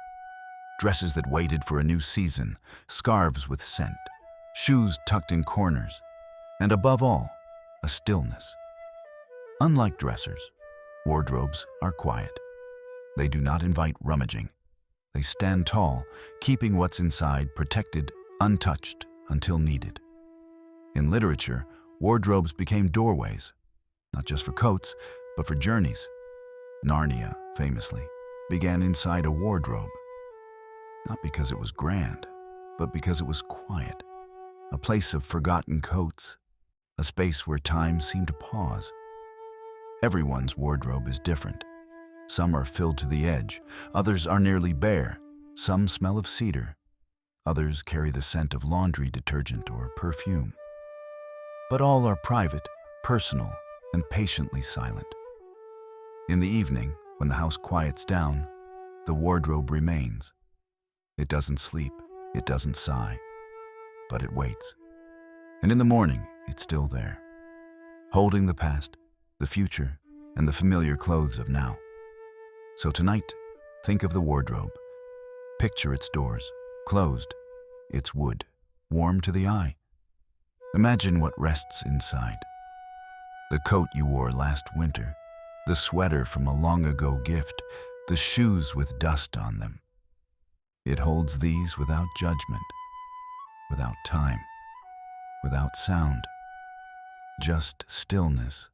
dresses that waited for a new season, scarves with scent, shoes tucked in corners, and above all, a stillness. Unlike dressers, wardrobes are quiet. They do not invite rummaging. They stand tall, keeping what's inside protected, untouched, until needed. In literature, wardrobes became doorways, not just for coats, but for journeys. Narnia, famously, began inside a wardrobe. Not because it was grand, but because it was quiet. A place of forgotten coats, a space where time seemed to pause. Everyone's wardrobe is different. Some are filled to the edge, others are nearly bare. Some smell of cedar, others carry the scent of laundry detergent or perfume. But all are private, personal, and patiently silent. In the evening, when the house quiets down, the wardrobe remains. It doesn't sleep, it doesn't sigh, but it waits. And in the morning, it's still there, holding the past, the future, and the familiar clothes of now. So tonight, think of the wardrobe. Picture its doors, closed, its wood, warm to the eye. Imagine what rests inside. The coat you wore last winter, the sweater from a long-ago gift, the shoes with dust on them. It holds these without judgment, without time, without sound, just stillness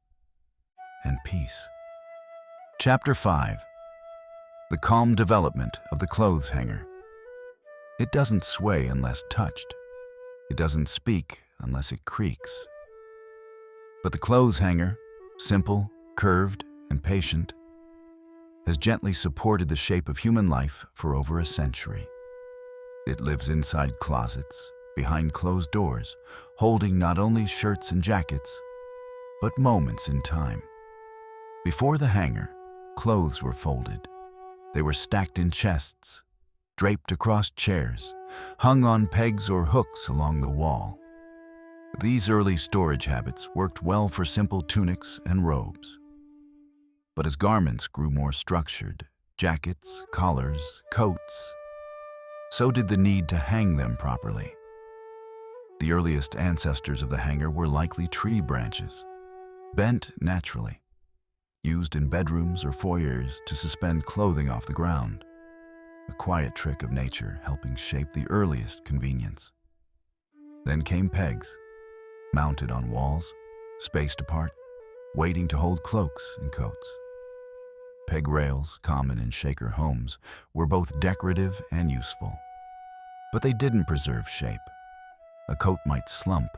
and peace. Chapter 5. The calm development of the clothes hanger. It doesn't sway unless touched. It doesn't speak unless it creaks. But the clothes hanger, simple, curved, and patient, has gently supported the shape of human life for over a century. It lives inside closets, behind closed doors, holding not only shirts and jackets, but moments in time. Before the hanger, clothes were folded. They were stacked in chests, draped across chairs, hung on pegs or hooks along the wall. These early storage habits worked well for simple tunics and robes. But as garments grew more structured, jackets, collars, coats, so did the need to hang them properly. The earliest ancestors of the hanger were likely tree branches, bent naturally, used in bedrooms or foyers to suspend clothing off the ground, a quiet trick of nature helping shape the earliest convenience. Then came pegs, mounted on walls, spaced apart, waiting to hold cloaks and coats. Peg rails, common in Shaker homes, were both decorative and useful. But they didn't preserve shape. A coat might slump,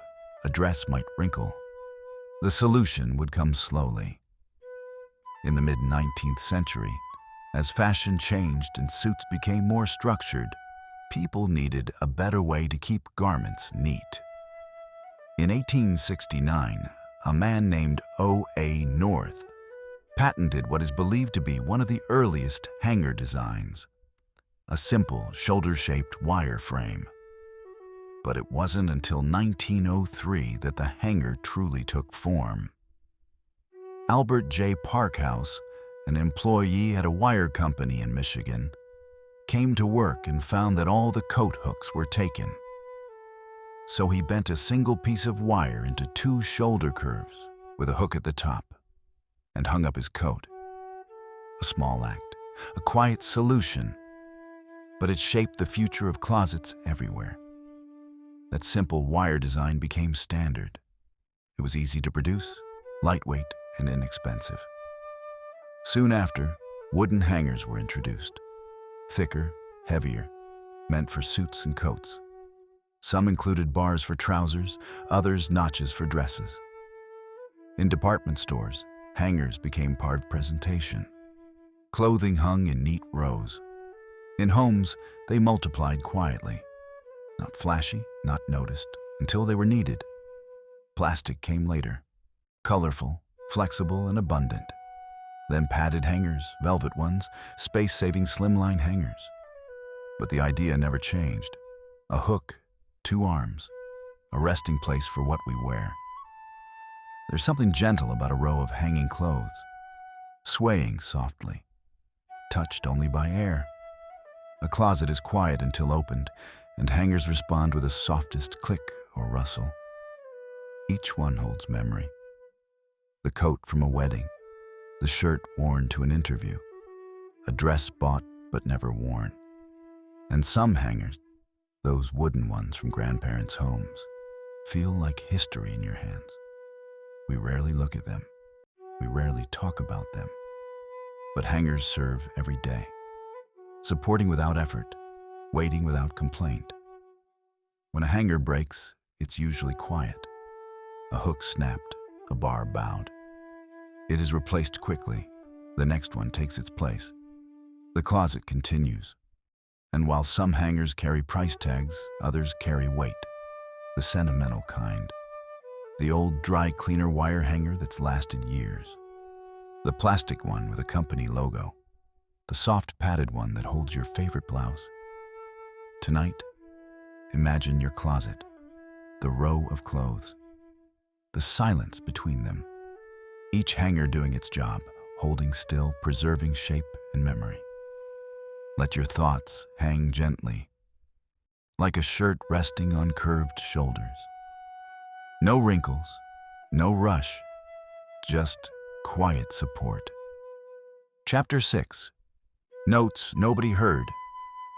a dress might wrinkle. The solution would come slowly. In the mid-19th century, as fashion changed and suits became more structured, people needed a better way to keep garments neat. In 1869, a man named O.A. North patented what is believed to be one of the earliest hanger designs, a simple shoulder-shaped wire frame. But it wasn't until 1903 that the hanger truly took form. Albert J. Parkhouse, an employee at a wire company in Michigan, came to work and found that all the coat hooks were taken. So he bent a single piece of wire into two shoulder curves with a hook at the top and hung up his coat. A small act, a quiet solution, but it shaped the future of closets everywhere. That simple wire design became standard. It was easy to produce, lightweight, and inexpensive. Soon after, wooden hangers were introduced. Thicker, heavier, meant for suits and coats. Some included bars for trousers, others notches for dresses. In department stores, hangers became part of presentation. Clothing hung in neat rows. In homes, they multiplied quietly. Not flashy, not noticed, until they were needed. Plastic came later, colorful, flexible, and abundant. Then padded hangers, velvet ones, space-saving slimline hangers. But the idea never changed. A hook, two arms, a resting place for what we wear. There's something gentle about a row of hanging clothes, swaying softly, touched only by air. A closet is quiet until opened, and hangers respond with the softest click or rustle. Each one holds memory. The coat from a wedding, the shirt worn to an interview, a dress bought but never worn. And some hangers, those wooden ones from grandparents' homes, feel like history in your hands. We rarely look at them. We rarely talk about them. But hangers serve every day, supporting without effort, waiting without complaint. When a hanger breaks, it's usually quiet. A hook snapped, a bar bowed. It is replaced quickly. The next one takes its place. The closet continues. And while some hangers carry price tags, others carry weight, the sentimental kind. The old dry cleaner wire hanger that's lasted years. The plastic one with a company logo. The soft padded one that holds your favorite blouse. Tonight, imagine your closet, the row of clothes, the silence between them. Each hanger doing its job, holding still, preserving shape and memory. Let your thoughts hang gently, like a shirt resting on curved shoulders. No wrinkles, no rush, just quiet support. Chapter 6. Notes Nobody Heard.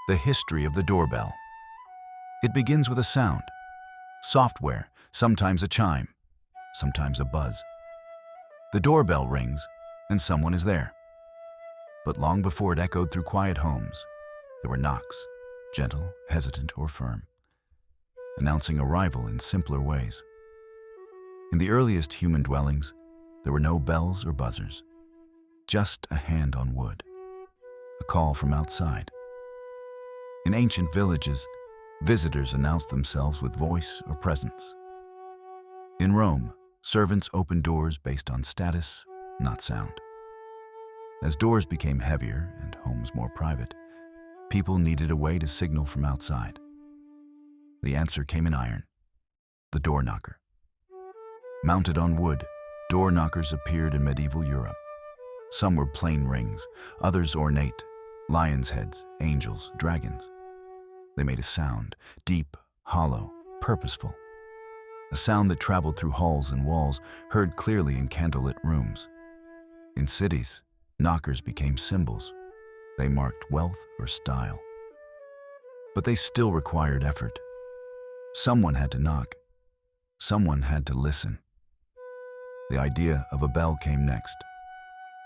The History of the Doorbell. It begins with a sound. Software, sometimes a chime, sometimes a buzz. The doorbell rings, and someone is there. But long before it echoed through quiet homes, there were knocks, gentle, hesitant, or firm, announcing arrival in simpler ways. In the earliest human dwellings, there were no bells or buzzers, just a hand on wood, a call from outside. In ancient villages, visitors announced themselves with voice or presence. In Rome, servants opened doors based on status, not sound. As doors became heavier and homes more private, people needed a way to signal from outside. The answer came in iron, the door knocker. Mounted on wood, door knockers appeared in medieval Europe. Some were plain rings, others ornate, lions' heads, angels, dragons. They made a sound, deep, hollow, purposeful. A sound that traveled through halls and walls, heard clearly in candlelit rooms. In cities, knockers became symbols. They marked wealth or style. But they still required effort. Someone had to knock. Someone had to listen. The idea of a bell came next.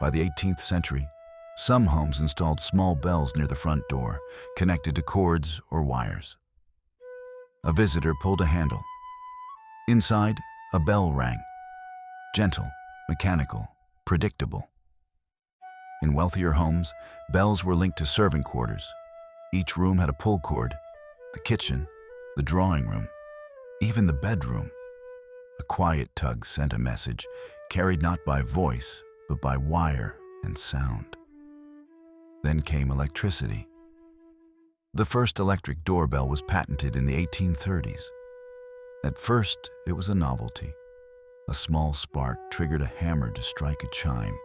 By the 18th century, some homes installed small bells near the front door, connected to cords or wires. A visitor pulled a handle. Inside, a bell rang. Gentle, mechanical, predictable. In wealthier homes, bells were linked to servant quarters. Each room had a pull cord, the kitchen, the drawing room, even the bedroom. A quiet tug sent a message, carried not by voice, but by wire and sound. Then came electricity. The first electric doorbell was patented in the 1830s. At first, it was a novelty. A small spark triggered a hammer to strike a chime.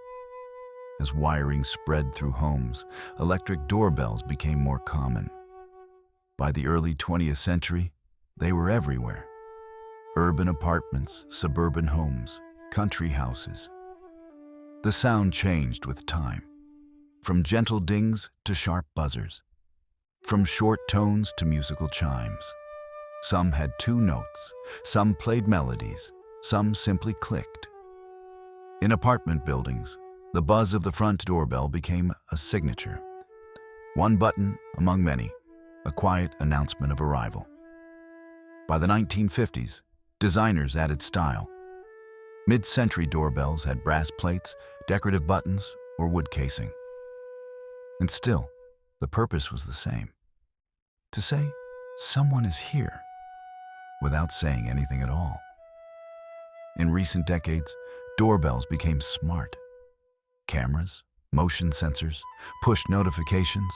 As wiring spread through homes, electric doorbells became more common. By the early 20th century, they were everywhere. Urban apartments, suburban homes, country houses. The sound changed with time, from gentle dings to sharp buzzers, from short tones to musical chimes. Some had two notes, some played melodies, some simply clicked. In apartment buildings, the buzz of the front doorbell became a signature. One button among many, a quiet announcement of arrival. By the 1950s, designers added style. Mid-century doorbells had brass plates, decorative buttons, or wood casing. And still, the purpose was the same: to say, "Someone is here," without saying anything at all. In recent decades, doorbells became smart. Cameras, motion sensors, push notifications.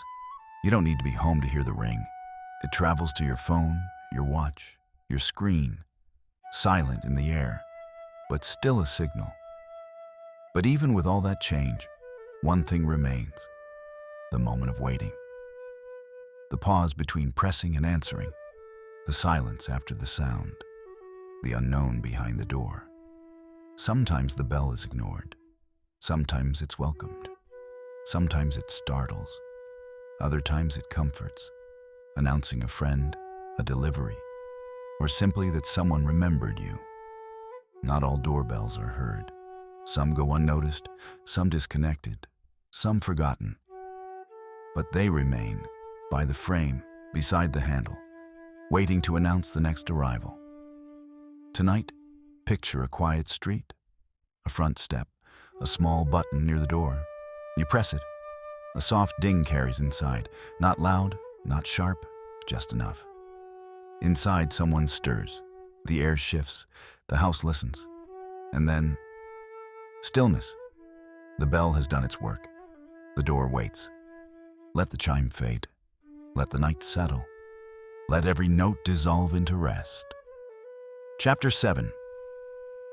You don't need to be home to hear the ring. It travels to your phone, your watch, your screen, silent in the air, but still a signal. But even with all that change, one thing remains: the moment of waiting. The pause between pressing and answering, the silence after the sound, the unknown behind the door. Sometimes the bell is ignored. Sometimes it's welcomed. Sometimes it startles. Other times it comforts, announcing a friend, a delivery, or simply that someone remembered you. Not all doorbells are heard. Some go unnoticed, some disconnected, some forgotten. But they remain, by the frame, beside the handle, waiting to announce the next arrival. Tonight, picture a quiet street, a front step, a small button near the door. You press it. A soft ding carries inside, not loud, not sharp, just enough. Inside, someone stirs. The air shifts. The house listens. And then, stillness. The bell has done its work. The door waits. Let the chime fade. Let the night settle. Let every note dissolve into rest. Chapter 7.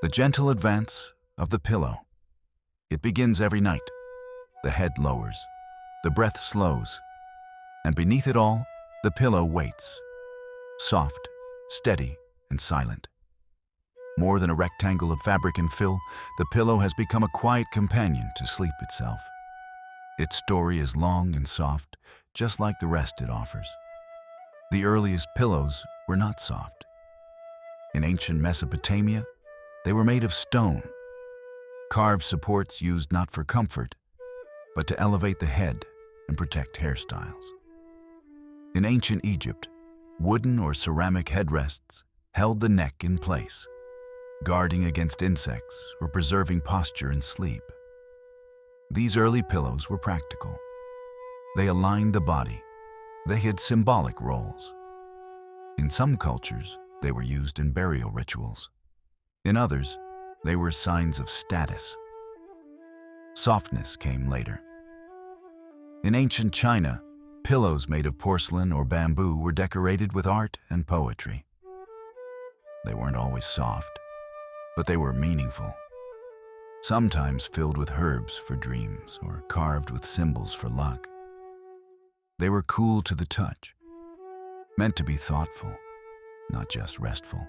The gentle advance of the pillow. It begins every night. The head lowers. The breath slows. And beneath it all, the pillow waits. Soft, steady, and silent. More than a rectangle of fabric and fill, the pillow has become a quiet companion to sleep itself. Its story is long and soft, just like the rest it offers. The earliest pillows were not soft. In ancient Mesopotamia, they were made of stone. Carved supports used not for comfort, but to elevate the head and protect hairstyles. In ancient Egypt, wooden or ceramic headrests held the neck in place, guarding against insects or preserving posture in sleep. These early pillows were practical. They aligned the body. They had symbolic roles. In some cultures, they were used in burial rituals. In others, they were signs of status. Softness came later. In ancient China, pillows made of porcelain or bamboo were decorated with art and poetry. They weren't always soft, but they were meaningful. Sometimes filled with herbs for dreams or carved with symbols for luck. They were cool to the touch, meant to be thoughtful, not just restful.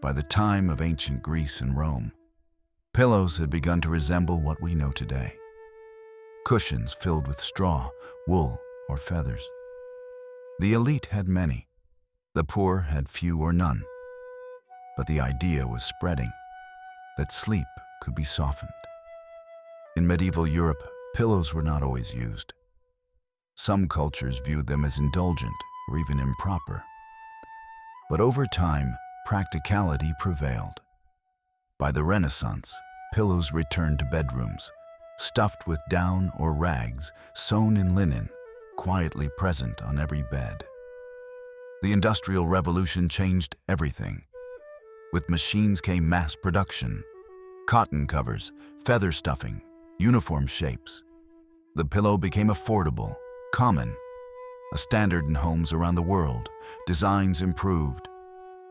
By the time of ancient Greece and Rome, pillows had begun to resemble what we know today. Cushions filled with straw, wool, or feathers. The elite had many. The poor had few or none. But the idea was spreading, that sleep could be softened. In medieval Europe, pillows were not always used. Some cultures viewed them as indulgent or even improper. But over time, practicality prevailed. By the Renaissance, pillows returned to bedrooms, stuffed with down or rags, sewn in linen, quietly present on every bed. The Industrial Revolution changed everything. With machines came mass production. Cotton covers, feather stuffing, uniform shapes. The pillow became affordable, common, a standard in homes around the world. Designs improved.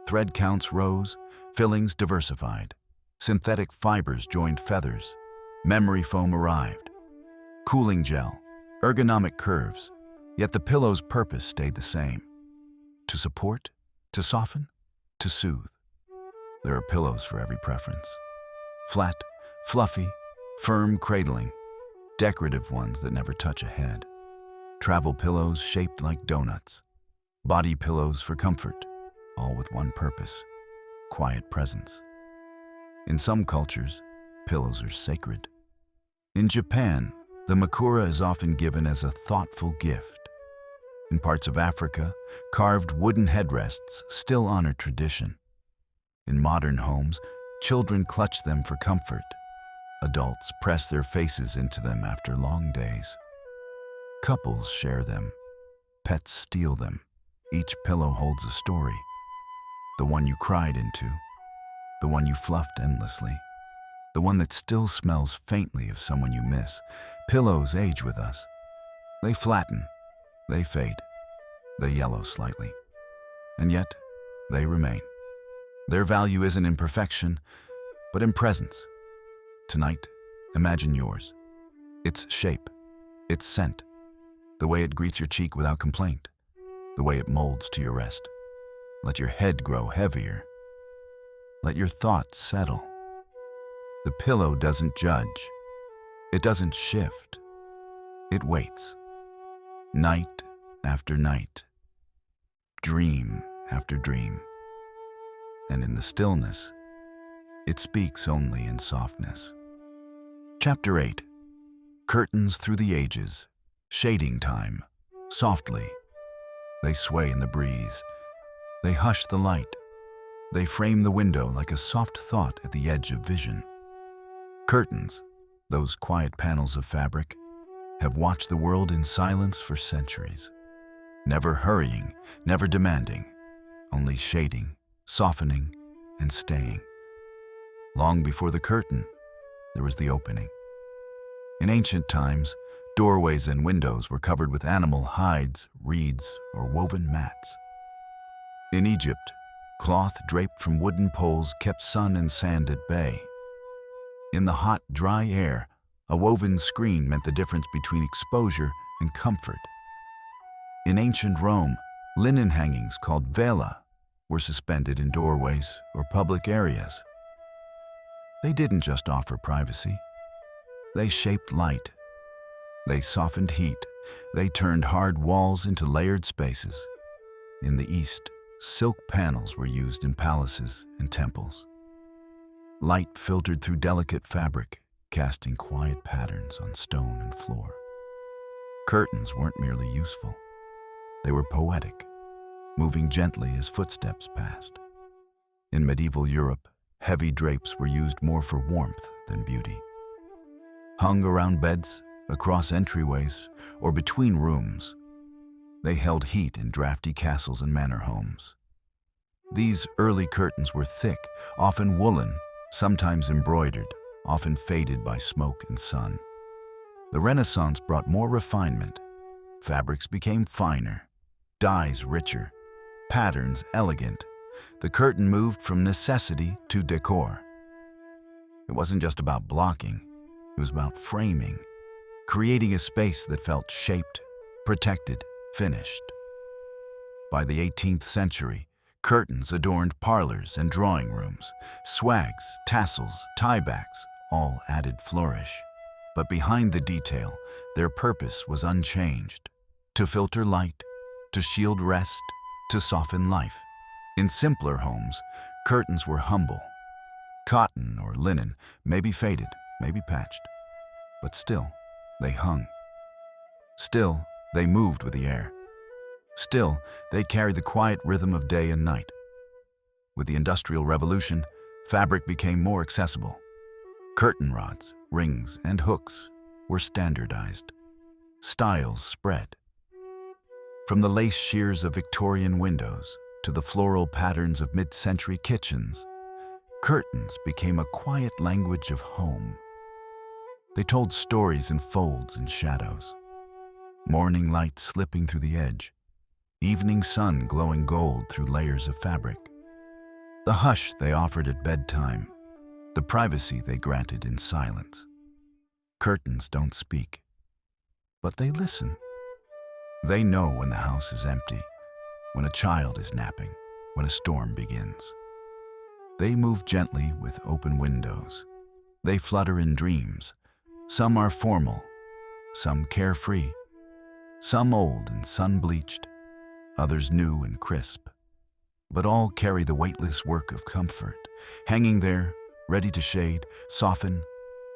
Thread counts rose, fillings diversified. Synthetic fibers joined feathers. Memory foam arrived. Cooling gel, ergonomic curves, yet the pillow's purpose stayed the same. To support, to soften, to soothe. There are pillows for every preference. Flat, fluffy, firm cradling, decorative ones that never touch a head. Travel pillows shaped like donuts. Body pillows for comfort, all with one purpose: quiet presence. In some cultures, pillows are sacred. In Japan, the makura is often given as a thoughtful gift. In parts of Africa, carved wooden headrests still honor tradition. In modern homes, children clutch them for comfort. Adults press their faces into them after long days. Couples share them. Pets steal them. Each pillow holds a story. The one you cried into. The one you fluffed endlessly. The one that still smells faintly of someone you miss. Pillows age with us. They flatten. They fade. They yellow slightly. And yet, they remain. Their value isn't in perfection, but in presence. Tonight, imagine yours. Its shape, its scent, the way it greets your cheek without complaint, the way it molds to your rest. Let your head grow heavier. Let your thoughts settle. The pillow doesn't judge. It doesn't shift. It waits. Night after night. Dream after dream. And in the stillness, it speaks only in softness. Chapter 8. Curtains through the ages. Shading time. Softly. They sway in the breeze. They hush the light. They frame the window like a soft thought at the edge of vision. Curtains, those quiet panels of fabric, have watched the world in silence for centuries. Never hurrying, never demanding, only shading, softening, and staying. Long before the curtain, there was the opening. In ancient times, doorways and windows were covered with animal hides, reeds, or woven mats. In Egypt, cloth draped from wooden poles kept sun and sand at bay. In the hot, dry air, a woven screen meant the difference between exposure and comfort. In ancient Rome, linen hangings called vela were suspended in doorways or public areas. They didn't just offer privacy. They shaped light. They softened heat. They turned hard walls into layered spaces. In the East, silk panels were used in palaces and temples. Light filtered through delicate fabric, casting quiet patterns on stone and floor. Curtains weren't merely useful. They were poetic, moving gently as footsteps passed. In medieval Europe, heavy drapes were used more for warmth than beauty. Hung around beds, across entryways, or between rooms, they held heat in drafty castles and manor homes. These early curtains were thick, often woolen, sometimes embroidered, often faded by smoke and sun. The Renaissance brought more refinement. Fabrics became finer, dyes richer, patterns elegant. The curtain moved from necessity to decor. It wasn't just about blocking, it was about framing, creating a space that felt shaped, protected, finished. By the 18th century, curtains adorned parlors and drawing rooms. Swags, tassels, tiebacks, all added flourish. But behind the detail, their purpose was unchanged: to filter light, to shield rest, to soften life. In simpler homes, curtains were humble. Cotton or linen, maybe faded, maybe patched. But still, they hung. Still, they moved with the air. Still, they carried the quiet rhythm of day and night. With the Industrial Revolution, fabric became more accessible. Curtain rods, rings, and hooks were standardized. Styles spread. From the lace sheers of Victorian windows to the floral patterns of mid-century kitchens, Curtains became a quiet language of home. They told stories in folds and shadows. Morning light slipping through the edge, evening sun glowing gold through layers of fabric. The hush they offered at bedtime, the privacy they granted in silence. Curtains don't speak, but they listen. They know when the house is empty, when a child is napping, when a storm begins. They move gently with open windows. They flutter in dreams. Some are formal, some carefree, some old and sun-bleached, others new and crisp. But all carry the weightless work of comfort, hanging there, ready to shade, soften,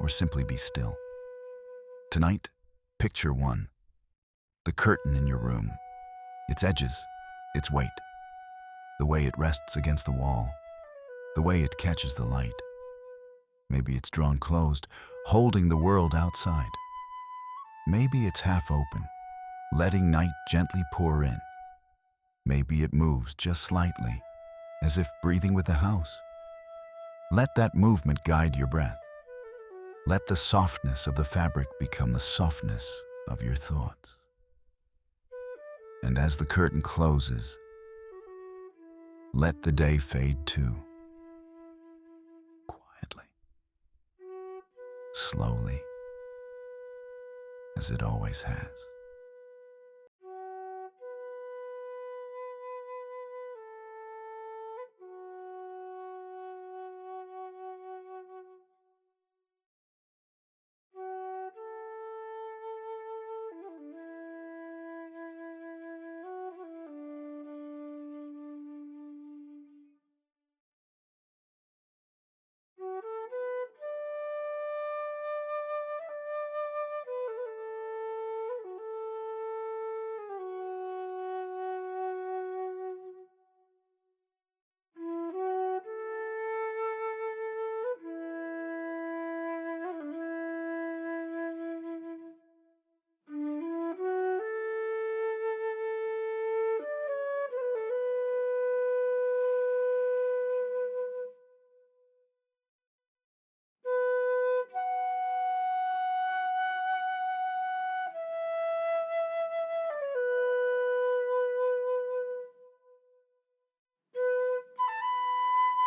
or simply be still. Tonight, picture one. The curtain in your room, its edges, its weight, the way it rests against the wall, the way it catches the light. Maybe it's drawn closed, holding the world outside. Maybe it's half open, letting night gently pour in. Maybe it moves just slightly, as if breathing with the house. Let that movement guide your breath. Let the softness of the fabric become the softness of your thoughts. And as the curtain closes, let the day fade too. Quietly, slowly, as it always has.